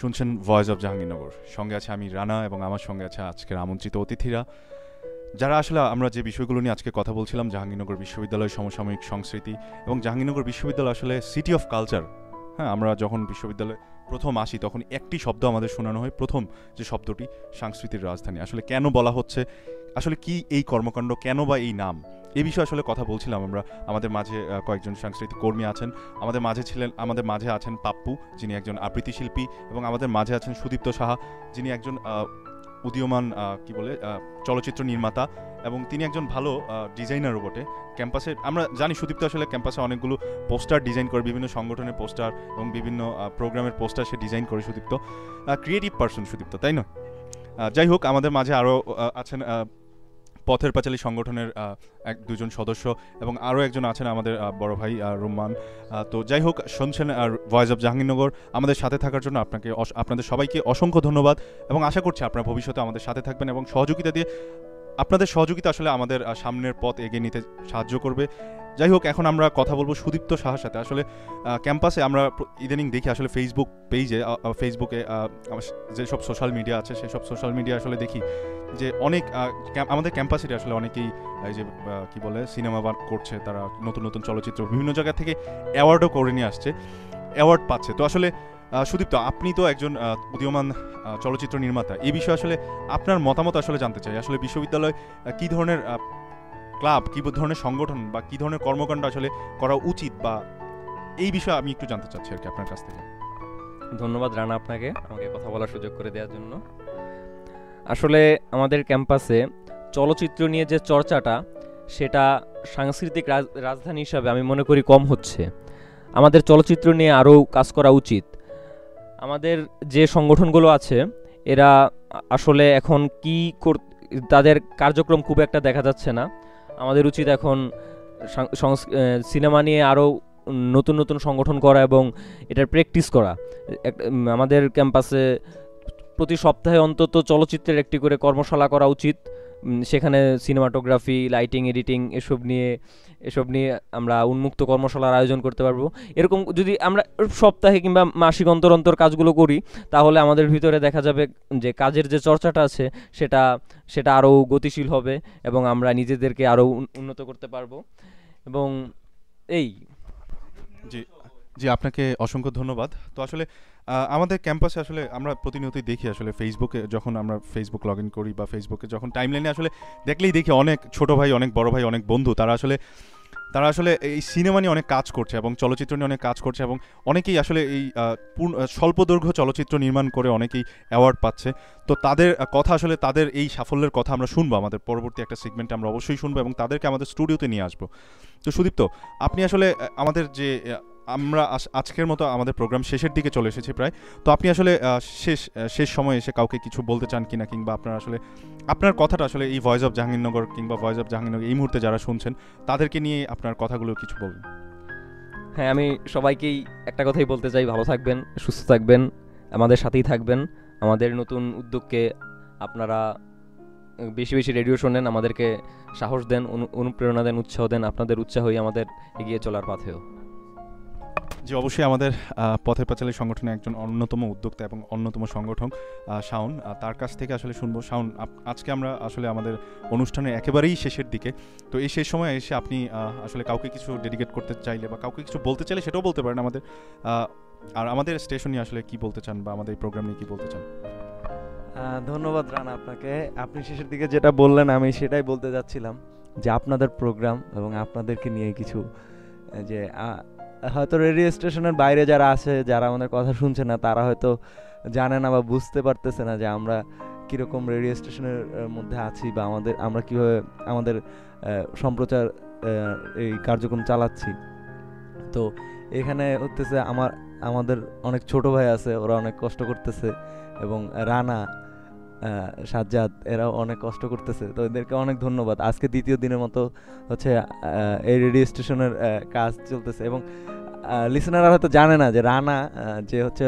শুনছেন ভয়েস অফ জাহাঙ্গীরনগর। সঙ্গে আছে আমি রানা এবং আমার সঙ্গে আছে আজকের আমন্ত্রিত অতিথিরা, যারা আসলে আমরা যে বিষয়গুলো নিয়ে আজকে কথা বলছিলাম, জাহাঙ্গীরনগর বিশ্ববিদ্যালয়ের সমসাময়িক সংস্কৃতি এবং জাহাঙ্গীরনগর বিশ্ববিদ্যালয় আসলে সিটি অফ কালচার। হ্যাঁ, আমরা যখন বিশ্ববিদ্যালয়ে প্রথম আসি তখন একটি শব্দ আমাদের শোনানো হয়, প্রথম যে শব্দটি, সাংস্কৃতিক রাজধানী। আসলে কেন বলা হচ্ছে, আসলে কি এই কর্মকাণ্ড, কেন বা এই নাম, এই বিষয়ে আসলে কথা বলছিলাম আমরা। আমাদের মাঝে কয়েকজন সাংস্কৃতিক কর্মী আছেন, আমাদের মাঝে আছেন পাপ্পু, যিনি একজন আবৃত্তি শিল্পী, এবং আমাদের মাঝে আছেন সুদীপ্ত সাহা, যিনি একজন উদীয়মান চলচ্চিত্র নির্মাতা, এবং তিনি একজন ভালো ডিজাইনারও বটে। ক্যাম্পাসে আমরা জানি সুদীপ্ত আসলে ক্যাম্পাসে অনেকগুলো পোস্টার ডিজাইন করে, বিভিন্ন সংগঠনের পোস্টার এবং বিভিন্ন প্রোগ্রামের পোস্টার সে ডিজাইন করে। সুদীপ্ত ক্রিয়েটিভ পারসন সুদীপ্ত, তাই নয়? যাই হোক, আমাদের মাঝে আরও আছেন পথের পাঁচালী সংগঠনের দুজন সদস্য, এবং আরও একজন আছেন আমাদের বড় ভাই রুম্মান। তো যাই হোক, শুনছেন ভয়েস অফ জাহাঙ্গীরনগর। আমাদের সাথে থাকার জন্য আপনাদের সবাইকে অসংখ্য ধন্যবাদ, এবং আশা করছি আপনারা ভবিষ্যতে আমাদের সাথে থাকবেন এবং সহযোগিতা দিয়ে, আপনাদের সহযোগিতা আসলে আমাদের সামনের পথ এগিয়ে নিতে সাহায্য করবে। যাই হোক, এখন আমরা কথা বলবো সুদীপ্ত সাহার সাথে। আসলে ক্যাম্পাসে আমরা ইদানিং দেখি আসলে ফেসবুকে যেসব সোশ্যাল মিডিয়া আছে, সেসব সোশ্যাল মিডিয়া আসলে দেখি যে অনেক আমাদের ক্যাম্পাসের আসলে অনেকেই এই যে সিনেমা করছে, তারা নতুন নতুন চলচ্চিত্র বিভিন্ন জায়গা থেকে অ্যাওয়ার্ডও করে নিয়ে আসছে, অ্যাওয়ার্ড পাচ্ছে। তো আসলে সুদীপ্ত, আপনি তো একজন উদীয়মান চলচ্চিত্র নির্মাতা, এই বিষয়ে আসলে আপনার মতামত আসলে জানতে চাই। আসলে বিশ্ববিদ্যালয় কী ধরনের ক্লাব, কী ধরনের সংগঠন বা কী ধরনের কর্মকাণ্ড আসলে করা উচিত, বা এই বিষয়ে আমি একটু জানতে চাচ্ছি আর কি আপনার কাছ থেকে। ধন্যবাদ রানা আপনাকে আমাকে কথা বলার সুযোগ করে দেওয়ার জন্য। আসলে আমাদের ক্যাম্পাসে চলচ্চিত্র নিয়ে যে চর্চাটা, সেটা সাংস্কৃতিক রাজধানী হিসাবে আমি মনে করি কম হচ্ছে। আমাদের চলচ্চিত্র নিয়ে আরও কাজ করা উচিত। আমাদের যে সংগঠনগুলো আছে এরা আসলে এখন তাদের কার্যক্রম খুব একটা দেখা যাচ্ছে না। আমাদের উচিত এখন সিনেমা নিয়ে আরও নতুন নতুন সংগঠন করা এবং এটার প্র্যাকটিস করা। আমাদের ক্যাম্পাসে প্রতি সপ্তাহে অন্তত চলচ্চিত্রের একটি করে কর্মশালা করা উচিত। সেখানে সিনেমাটোগ্রাফি, লাইটিং, এডিটিং এসব নিয়ে আমরা উন্মুক্ত কর্মশালার আয়োজন করতে পারবো। এরকম যদি আমরা সপ্তাহে কিংবা মাসিক অন্তর অন্তর কাজগুলো করি, তাহলে আমাদের ভিতরে দেখা যাবে যে কাজের যে চর্চাটা আছে সেটা আরও গতিশীল হবে এবং আমরা নিজেদেরকে আরও উন্নত করতে পারবো। এবং জি, আপনাকে অসংখ্য ধন্যবাদ। তো আসলে আমাদের ক্যাম্পাসে আসলে আমরা প্রতিনিয়তই দেখি, আসলে ফেসবুকে যখন আমরা ফেসবুক লগ ইন করি বা ফেসবুকে যখন টাইমলাইনে আসলে দেখলেই দেখি অনেক ছোট ভাই, অনেক বড় ভাই, অনেক বন্ধু, তারা আসলে এই সিনেমা নিয়ে অনেক কাজ করছে এবং চলচ্চিত্র নিয়ে অনেক কাজ করছে, এবং অনেকেই আসলে এই স্বল্পদৈর্ঘ্য চলচ্চিত্র নির্মাণ করে অনেকেই অ্যাওয়ার্ড পাচ্ছে। তো তাদের কথা, আসলে তাদের এই সাফল্যের কথা আমরা শুনবো, আমাদের পরবর্তী একটা সেগমেন্টে আমরা অবশ্যই শুনবো এবং তাদেরকে আমাদের স্টুডিওতে নিয়ে আসবো। তো সুদীপ্ত, আপনি আসলে আমাদের যে আমরা আজকের মতো আমাদের প্রোগ্রাম শেষের দিকে চলে এসেছি প্রায়, তো আপনি আসলে শেষ সময়ে এসে কাউকে কিছু বলতে চান কিনা, কিংবা আপনার কথাটা আসলে এই ভয়েস অফ জাহাঙ্গীরনগর কিংবা ভয়েস অফ জাহাঙ্গীরনগর এই মুহূর্তে যারা শুনছেন তাদেরকে নিয়ে আপনার কথাগুলো কিছু বলবেন? হ্যাঁ, আমি সবাইকেই একটা কথাই বলতে চাই, ভালো থাকবেন, সুস্থ থাকবেন, আমাদের সাথেই থাকবেন। আমাদের নতুন উদ্যোগকে আপনারা বেশি বেশি রেডিও শোনেন, আমাদেরকে সাহস দেন, অনুপ্রেরণা দেন, উৎসাহ দেন। আপনাদের উৎসাহই আমাদের এগিয়ে চলার পথেও। জি, অবশ্যই আমাদের পথের পাঁচালী সংগঠনের একজন অন্যতম উদ্যোক্তা এবং অন্যতম সংগঠক শাওন, তার কাছ থেকে আসলে শুনবো। শাওন, আজকে আমরা আসলে আমাদের অনুষ্ঠানের একেবারেই শেষের দিকে, তো এই শেষ সময় এসে আপনি আসলে কাউকে কিছু ডেডিকেট করতে চাইলে বা কাউকে কিছু বলতে চাইলে সেটাও বলতে পারেন আমাদের, আর আমাদের স্টেশন নিয়ে আসলে কি বলতে চান বা আমাদের এই প্রোগ্রাম নিয়ে কি বলতে চান? ধন্যবাদ রানা আপনাকে। আপনি শেষের দিকে যেটা বললেন আমি সেটাই বলতে যাচ্ছিলাম, যে আপনাদের প্রোগ্রাম এবং আপনাদেরকে নিয়ে কিছু, যে হয়তো রেডিও স্টেশনের বাইরে যারা আছে, যারা আমাদের কথা শুনছে না, তারা হয়তো জানে না বা বুঝতে পারতেছে না যে আমরা কীরকম রেডিও স্টেশনের মধ্যে আছি বা আমরা কীভাবে আমাদের সম্প্রচার এই কার্যক্রম চালাচ্ছি। তো এখানে হতেছে আমাদের অনেক ছোট ভাই আছে, ওরা অনেক কষ্ট করতেছে, এবং রানা, সাজ্জাদ, এরাও অনেক কষ্ট করতেছে। তো এদেরকে অনেক ধন্যবাদ। আজকে দ্বিতীয় দিনের মতো হচ্ছে এই রেডিও স্টেশনের কাজ চলতেছে, এবং লিসেনাররা হয়তো জানে না যে রানা যে হচ্ছে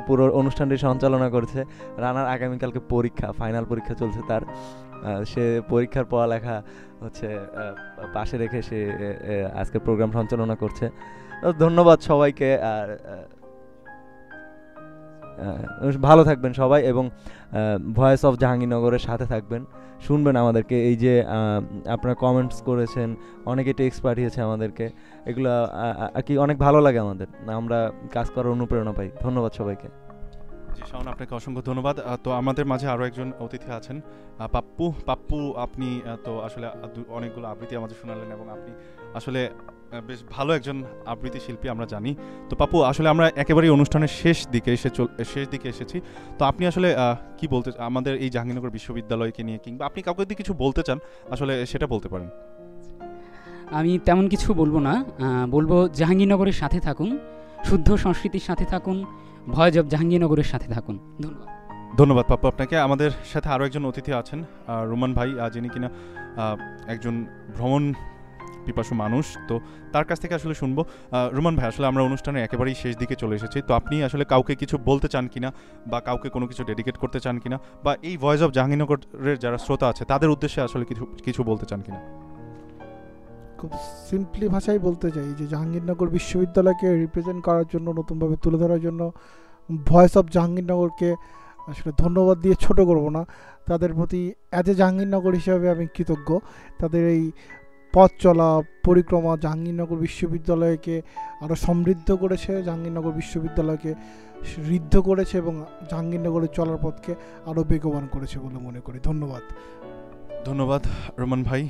পুরো অনুষ্ঠানটি সঞ্চালনা করছে, রানার আগামীকালকে পরীক্ষা, ফাইনাল পরীক্ষা চলছে তার। সে পরীক্ষার পড়ালেখা হচ্ছে পাশে রেখে সে আজকের প্রোগ্রাম সঞ্চালনা করছে। ধন্যবাদ সবাইকে। আর ভালো থাকবেন সবাই, এবং ভয়েস অফ জাহাঙ্গীরনগরের সাথে থাকবেন, শুনবেন আমাদেরকে। এই যে আপনারা কমেন্টস করেছেন, অনেকে টেক্সট পাঠিয়েছে আমাদেরকে, এগুলো আর কি অনেক ভালো লাগে আমাদের, আমরা কাজ করার অনুপ্রেরণা পাই। ধন্যবাদ সবাইকে। জি শাওন, আপনাকে অসংখ্য ধন্যবাদ। তো আমাদের মাঝে আরও একজন অতিথি আছেন, পাপ্পু। আপনি তো আসলে অনেকগুলো আবৃত্তি আমাদের শোনালেন এবং আপনি আসলে বেশ ভালো একজন আবৃত্তি শিল্পী আমরা জানি। তো পাপ্পু, আসলে আমরা একেবারেই অনুষ্ঠানের শেষ দিকে এসেছি। তো আপনি আসলে কি বলতে আমাদের এই জাহাঙ্গীরনগর বিশ্ববিদ্যালয়কে নিয়ে, কিংবা আপনি কাউকে যদি কিছু বলতে চান আসলে সেটা বলতে পারেন। আমি তেমন কিছু বলবো না, বলবো জাহাঙ্গীরনগরের সাথে থাকুন, শুদ্ধ সংস্কৃতির সাথে থাকুন, ভয়েস অফ জাহাঙ্গীরনগরের সাথে থাকুন। ধন্যবাদ পাপ্পু আপনাকে। আমাদের সাথে আরও একজন অতিথি আছেন, রোমান ভাই, যিনি কিনা একজন ভ্রমণ পিপাসু মানুষ। তো তার কাছ থেকে আসলে শুনবো। রোমান ভাই, আসলে আমরা অনুষ্ঠানের একেবারেই শেষ দিকে চলে এসেছি, তো আপনি আসলে কাউকে কিছু বলতে চান কিনা, বা কাউকে কোনো কিছু ডেডিকেট করতে চান কিনা, বা এই ভয়েস অফ জাহাঙ্গীরনগরের যারা শ্রোতা আছে তাদের উদ্দেশ্যে আসলে কিছু বলতে চান কিনা? খুব সিম্পলি ভাষায় বলতে চাই যে জাহাঙ্গীরনগর বিশ্ববিদ্যালয়কে রিপ্রেজেন্ট করার জন্য, নতুনভাবে তুলে ধরার জন্য ভয়েস অফ জাহাঙ্গীরনগরকে আসলে ধন্যবাদ দিয়ে ছোট করব না। তাদের প্রতি অ্যাজ এ জাহাঙ্গীরনগর হিসাবে আমি কৃতজ্ঞ। তাদের এই পথ চলা পরিক্রমা জাহাঙ্গীরনগর বিশ্ববিদ্যালয়কে আরও সমৃদ্ধ করেছে, জাহাঙ্গীরনগর বিশ্ববিদ্যালয়কে ঋদ্ধ করেছে এবং জাহাঙ্গীরনগরের চলার পথকে আরও বেগবান করেছে বলে মনে করি। ধন্যবাদ রোমান ভাই।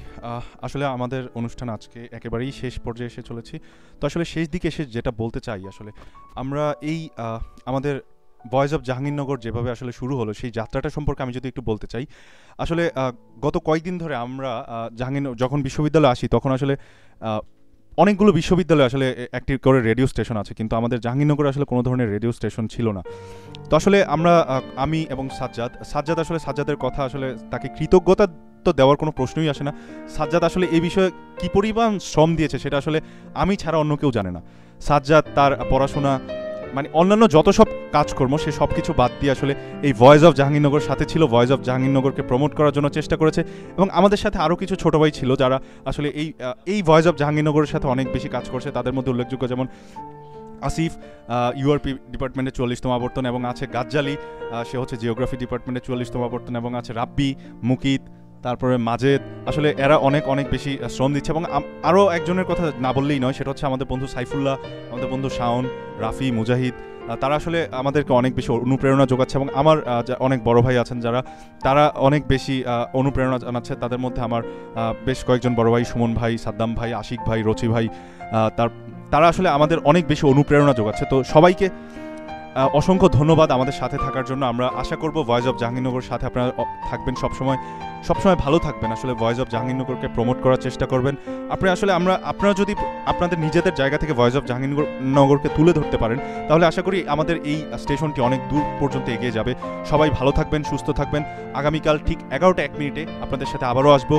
আসলে আমাদের অনুষ্ঠান আজকে একেবারেই শেষ পর্যায়ে এসে চলেছি। তো আসলে শেষ দিকে এসে যেটা বলতে চাই, আসলে আমরা এই আমাদের ভয়েস অফ জাহাঙ্গীরনগর যেভাবে আসলে শুরু হলো, সেই যাত্রাটা সম্পর্কে আমি যদি একটু বলতে চাই। আসলে গত কয়েকদিন ধরে আমরা যখন বিশ্ববিদ্যালয়ে আসি তখন আসলে অনেকগুলো বিশ্ববিদ্যালয়ে আসলে একটি করে রেডিও স্টেশন আছে, কিন্তু আমাদের জাহাঙ্গীরনগরে আসলে কোনো ধরনের রেডিও স্টেশন ছিল না। তো আসলে আমি এবং সাজ্জাদ আসলে সাজ্জাদের কথা আসলে তাকে কৃতজ্ঞতা তো দেওয়ার কোনো প্রশ্নই আসে না। সাজ্জাদ আসলে এই বিষয়ে কী পরিমাণ শ্রম দিয়েছে সেটা আসলে আমি ছাড়া অন্য কেউ জানে না। সাজ্জাদ তার পড়াশোনা, মানে অন্যান্য যত সব কাজকর্ম, সে সব কিছু বাদ দিয়ে আসলে এই ভয়েস অফ জাহাঙ্গীরনগর সাথে ছিল, ভয়েস অফ জাহাঙ্গীরনগরকে প্রমোট করার জন্য চেষ্টা করেছে। এবং আমাদের সাথে আরও কিছু ছোটো ভাই ছিল যারা আসলে এই ভয়েস অফ জাহাঙ্গীরনগরের সাথে অনেক বেশি কাজ করছে। তাদের মধ্যে উল্লেখযোগ্য যেমন আসিফ, ইউআরপি ডিপার্টমেন্টের 44তম আবর্তন, এবং আছে গাজ্জালি, সে হচ্ছে জিওগ্রাফি ডিপার্টমেন্টের 44তম আবর্তন, এবং আছে রাব্বি, মুকিত, তারপরে মাজেদ। আসলে এরা অনেক বেশি শ্রম দিচ্ছে। এবং আরও একজনের কথা না বললেই নয়, সেটা হচ্ছে আমাদের বন্ধু সাইফুল্লাহ, আমাদের বন্ধু শাওন, রাফি, মুজাহিদ। তারা আসলে আমাদেরকে অনেক বেশি অনুপ্রেরণা যোগাচ্ছে। এবং আমার অনেক বড় ভাই আছেন তারা অনেক বেশি অনুপ্রেরণা জানাচ্ছে। তাদের মধ্যে আমার বেশ কয়েকজন বড় ভাই, সুমন ভাই, সাদ্দাম ভাই, আশিক ভাই, রচি ভাই, তারা আসলে আমাদের অনেক বেশি অনুপ্রেরণা যোগাচ্ছে। তো সবাইকে অসংখ্য ধন্যবাদ আমাদের সাথে থাকার জন্য। আমরা আশা করব ভয়েস অফ জাহাঙ্গীরনগরের সাথে আপনারা থাকবেন, সবসময় ভালো থাকবেন। আসলে ভয়েস অফ জাহাঙ্গীরনগরকে প্রমোট করার চেষ্টা করবেন। আপনারা যদি আপনাদের নিজেদের জায়গা থেকে ভয়েস অফ জাহাঙ্গীরনগরকে তুলে ধরতে পারেন, তাহলে আশা করি আমাদের এই স্টেশনটি অনেক দূর পর্যন্ত এগিয়ে যাবে। সবাই ভালো থাকবেন, সুস্থ থাকবেন। আগামীকাল ঠিক 11টা 1 মিনিটে আপনাদের সাথে আবারও আসবো।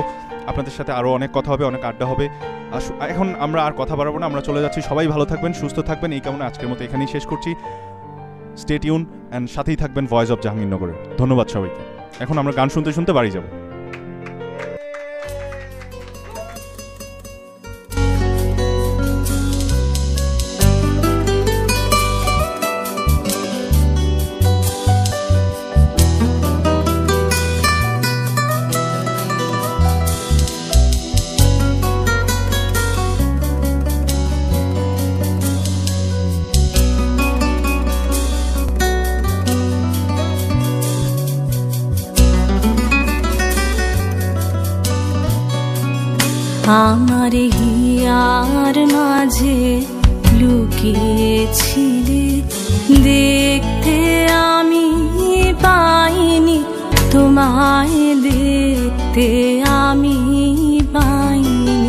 আপনাদের সাথে আরও অনেক কথা হবে, অনেক আড্ডা হবে। এখন আমরা আর কথা বাড়াবো না, আমরা চলে যাচ্ছি। সবাই ভালো থাকবেন, সুস্থ থাকবেন। এই কারণে আজকের মতো এখানেই শেষ করছি। স্টে টিউন অ্যান্ড সাথেই থাকবেন ভয়েস অফ জাহাঙ্গীরনগরের। ধন্যবাদ সবাইকে। এখন আমরা গান শুনতে শুনতে বাড়ি যাব। আমার হিয়ার মাঝে লুকিয়েছিলে, দেখতে আমি পাইনি তোমায়, দেখতে আমি পাইনি।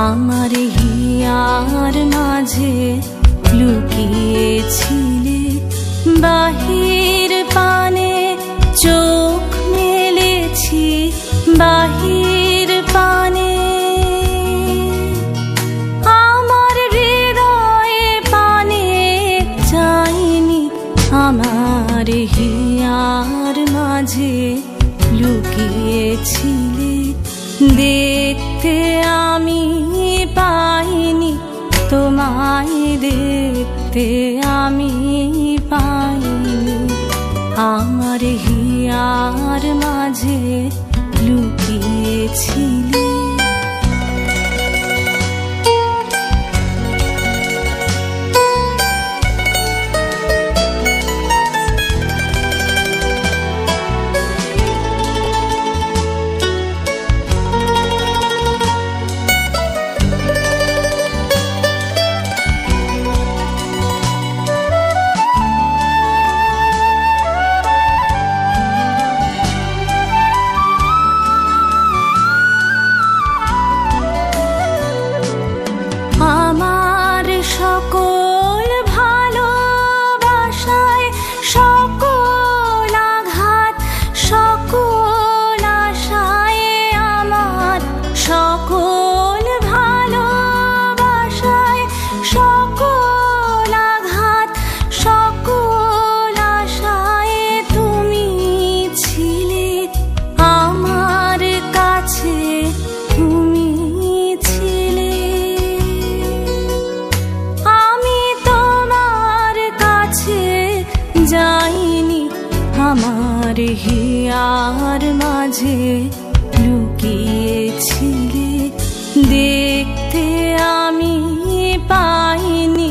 আমার হিয়ার মাঝে লুকিয়েছিলে, বাহির পানে চোখ মেলেছি, বাহির পানে আমার হিয়ার মাঝে লুকিয়েছিলে, দেখতে আমি পাইনি তোমায়, দেখতে আমি পাইনি। হিয়ার মাঝে লুকিয়েছিলে। সকল ভালোবাসায় সকল আঘাত সকল আশায় আমার সকল ভালোবাসায় সকল আঘাত সকল আশায় তুমি ছিলে আমার কাছে, তুমি ছিলে। যাইনি আমার হিয়ার মাঝে লুকিয়েছিলে, দেখতে আমি পাইনি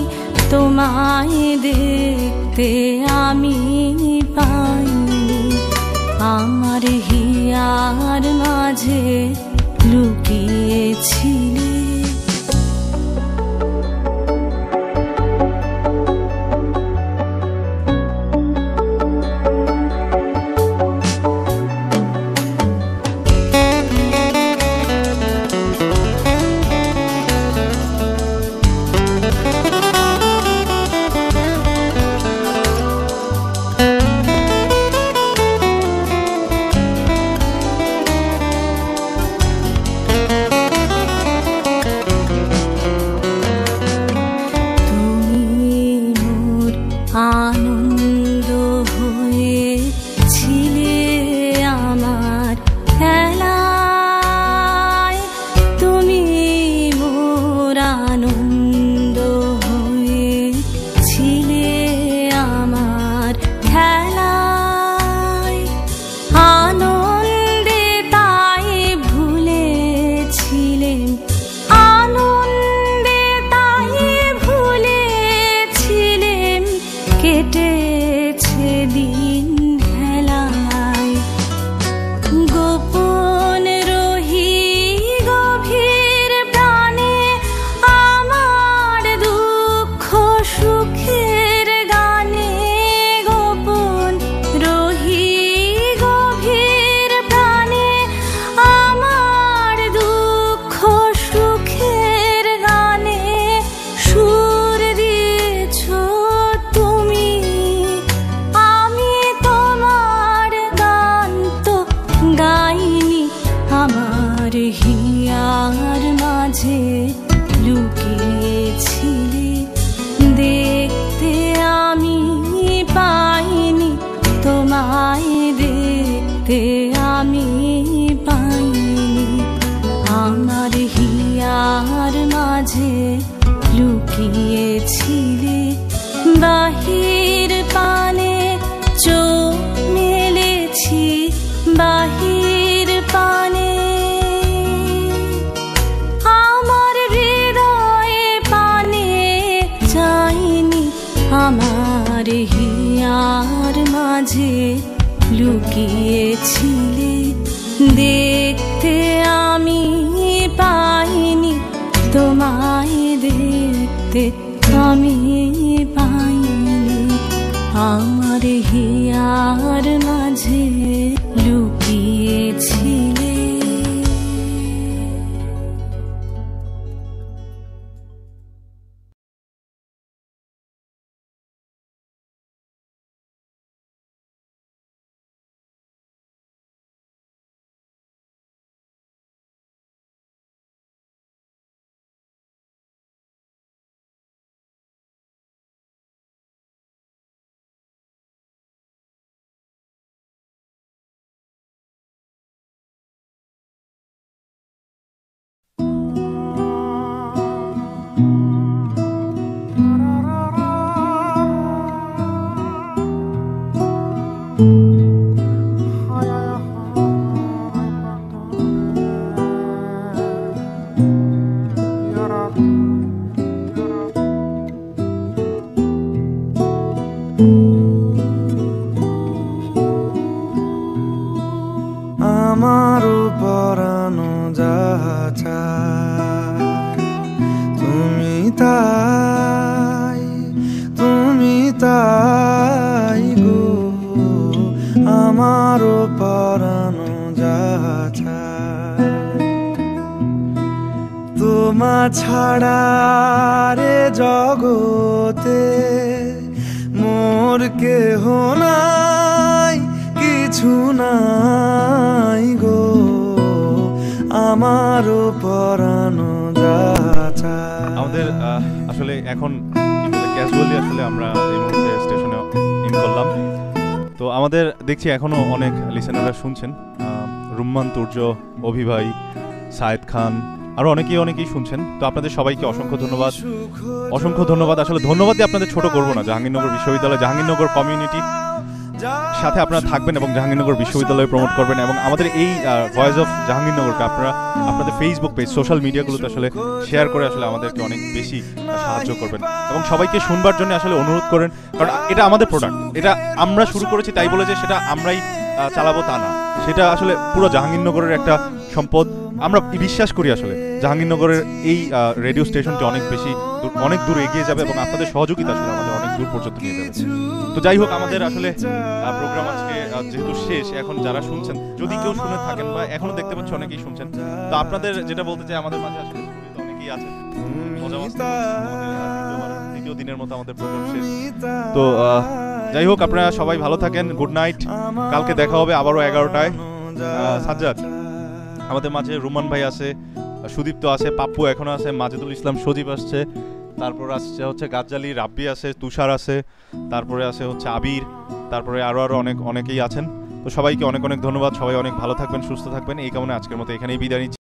তোমায়, দেখতে আমি পাইনি। আমার হিয়ার মাঝে লুকিয়েছিলে। আনন্দ হয়েছিলে আমার খেলায়, তুমি মোর আনন্দ হয়েছিলে আমার খেলায়। আনন্দে তাই ভুলেছিলেন, আনন্দে তাই ভুলেছিলেন, কেটেছে দিন খেলায়। গোপন রহি গভীর প্রাণে আমার দুঃখ সুখের গানে, গোপন রহি গভীর প্রাণে আমার দুঃখ সুখের গানে সুর দিয়েছ তুমি। আমি তোমার গান তো গাইনি আমার হিয়ার মাঝে লুকিয়েছিলে, দেখতে আমি পাইনি তোমায়, দেখতে আমি পাইনি। আমার হিয়ার মাঝে লুকিয়েছিলে, বাহির পানে চোখ মেলেছি, বাহির পানে আমার হৃদয়ে পানে চাইনি। আমার হিয়ার মাঝে লুকিয়েছিলে, দেখতে আমি পাইনি তোমায়, দেখতে আমি পাইনি। আমার হিয়ার মাঝে লুকিয়েছিলে। তোমা ছাড়া রে জগতে মোর কেহ নাই, কিছু নাই গো, আমারও পরানো যাচা। আমাদের আসলে এখন কি বলে ক্যাজুয়ালি আসলে আমরা এই মুহূর্তে স্টেশনে ইন করলাম। তো আমাদের দেখছি এখনো অনেক লিসেনাররা শুনছেন, রুম্মান, তুর্য, অভিভাই, সায়েদ খান, আরো অনেকেই শুনছেন। তো আপনাদের সবাইকে অসংখ্য ধন্যবাদ, অসংখ্য ধন্যবাদ। আসলে ধন্যবাদ দিয়ে আপনাদের ছোট করবো না। জাহাঙ্গীরনগর বিশ্ববিদ্যালয়, জাহাঙ্গীরনগর কমিউনিটি সাথে আপনারা থাকবেন এবং জাহাঙ্গীরনগর বিশ্ববিদ্যালয় প্রমোট করবেন, এবং আমাদের এই ভয়েস অফ জাহাঙ্গীরনগরকে আপনারা আপনাদের ফেসবুক পেজ, সোশ্যাল মিডিয়াগুলোতে আসলে শেয়ার করে আসলে আমাদেরকে অনেক বেশি সাহায্য করবেন, এবং সবাইকে শুনবার জন্য আসলে অনুরোধ করেন। কারণ এটা আমাদের প্রোডাক্ট, এটা আমরা শুরু করেছি তাই বলে যে সেটা আমরাই চালাবো তা না, সেটা আসলে পুরো জাহাঙ্গীরনগরের একটা সম্পদ। আমরা বিশ্বাস করি আসলে জাহাঙ্গীরনগরের এই রেডিও স্টেশনটি অনেক দূর এগিয়ে যাবে, এবং আপনাদের সহযোগিতা আসলে আমাদের অনেক দূর পর্যন্ত নিয়ে যাবে। তো যাই হোক, আমাদের আসলে প্রোগ্রাম আজকে যেহেতু শেষ, এখন যারা শুনছেন, যদি কেউ শুনে থাকেন বা এখনো দেখতে পাচ্ছি অনেকেই শুনছেন, তো আপনাদের যেটা বলতে চাই, আমাদের মাঝে আসলে অনেকেই আছে, দ্বিতীয় দিনের মতো আমাদের প্রোগ্রাম শেষ। তো যাই হোক, আপনারা সবাই ভালো থাকেন, গুড নাইট, কালকে দেখা হবে আবারও 11টায়। সাজ্জাদ আমাদের মাঝে, রুমান ভাই আছে, সুদীপ্ত আছে, পাপ্পু এখনো আছে, মাজেদুল ইসলাম সজীব আসছে, তারপর আসছে হচ্ছে গাজ্জালি, রাব্বি আছে, তুষার আছে, তারপরে আছে হচ্ছে আবির, তারপরে আরো অনেকেই আছেন। তো সবাইকে অনেক ধন্যবাদ। সবাই অনেক ভালো থাকবেন, সুস্থ থাকবেন, এই কারণে আজকের মতো এখানেই বিদায় নিচ্ছি।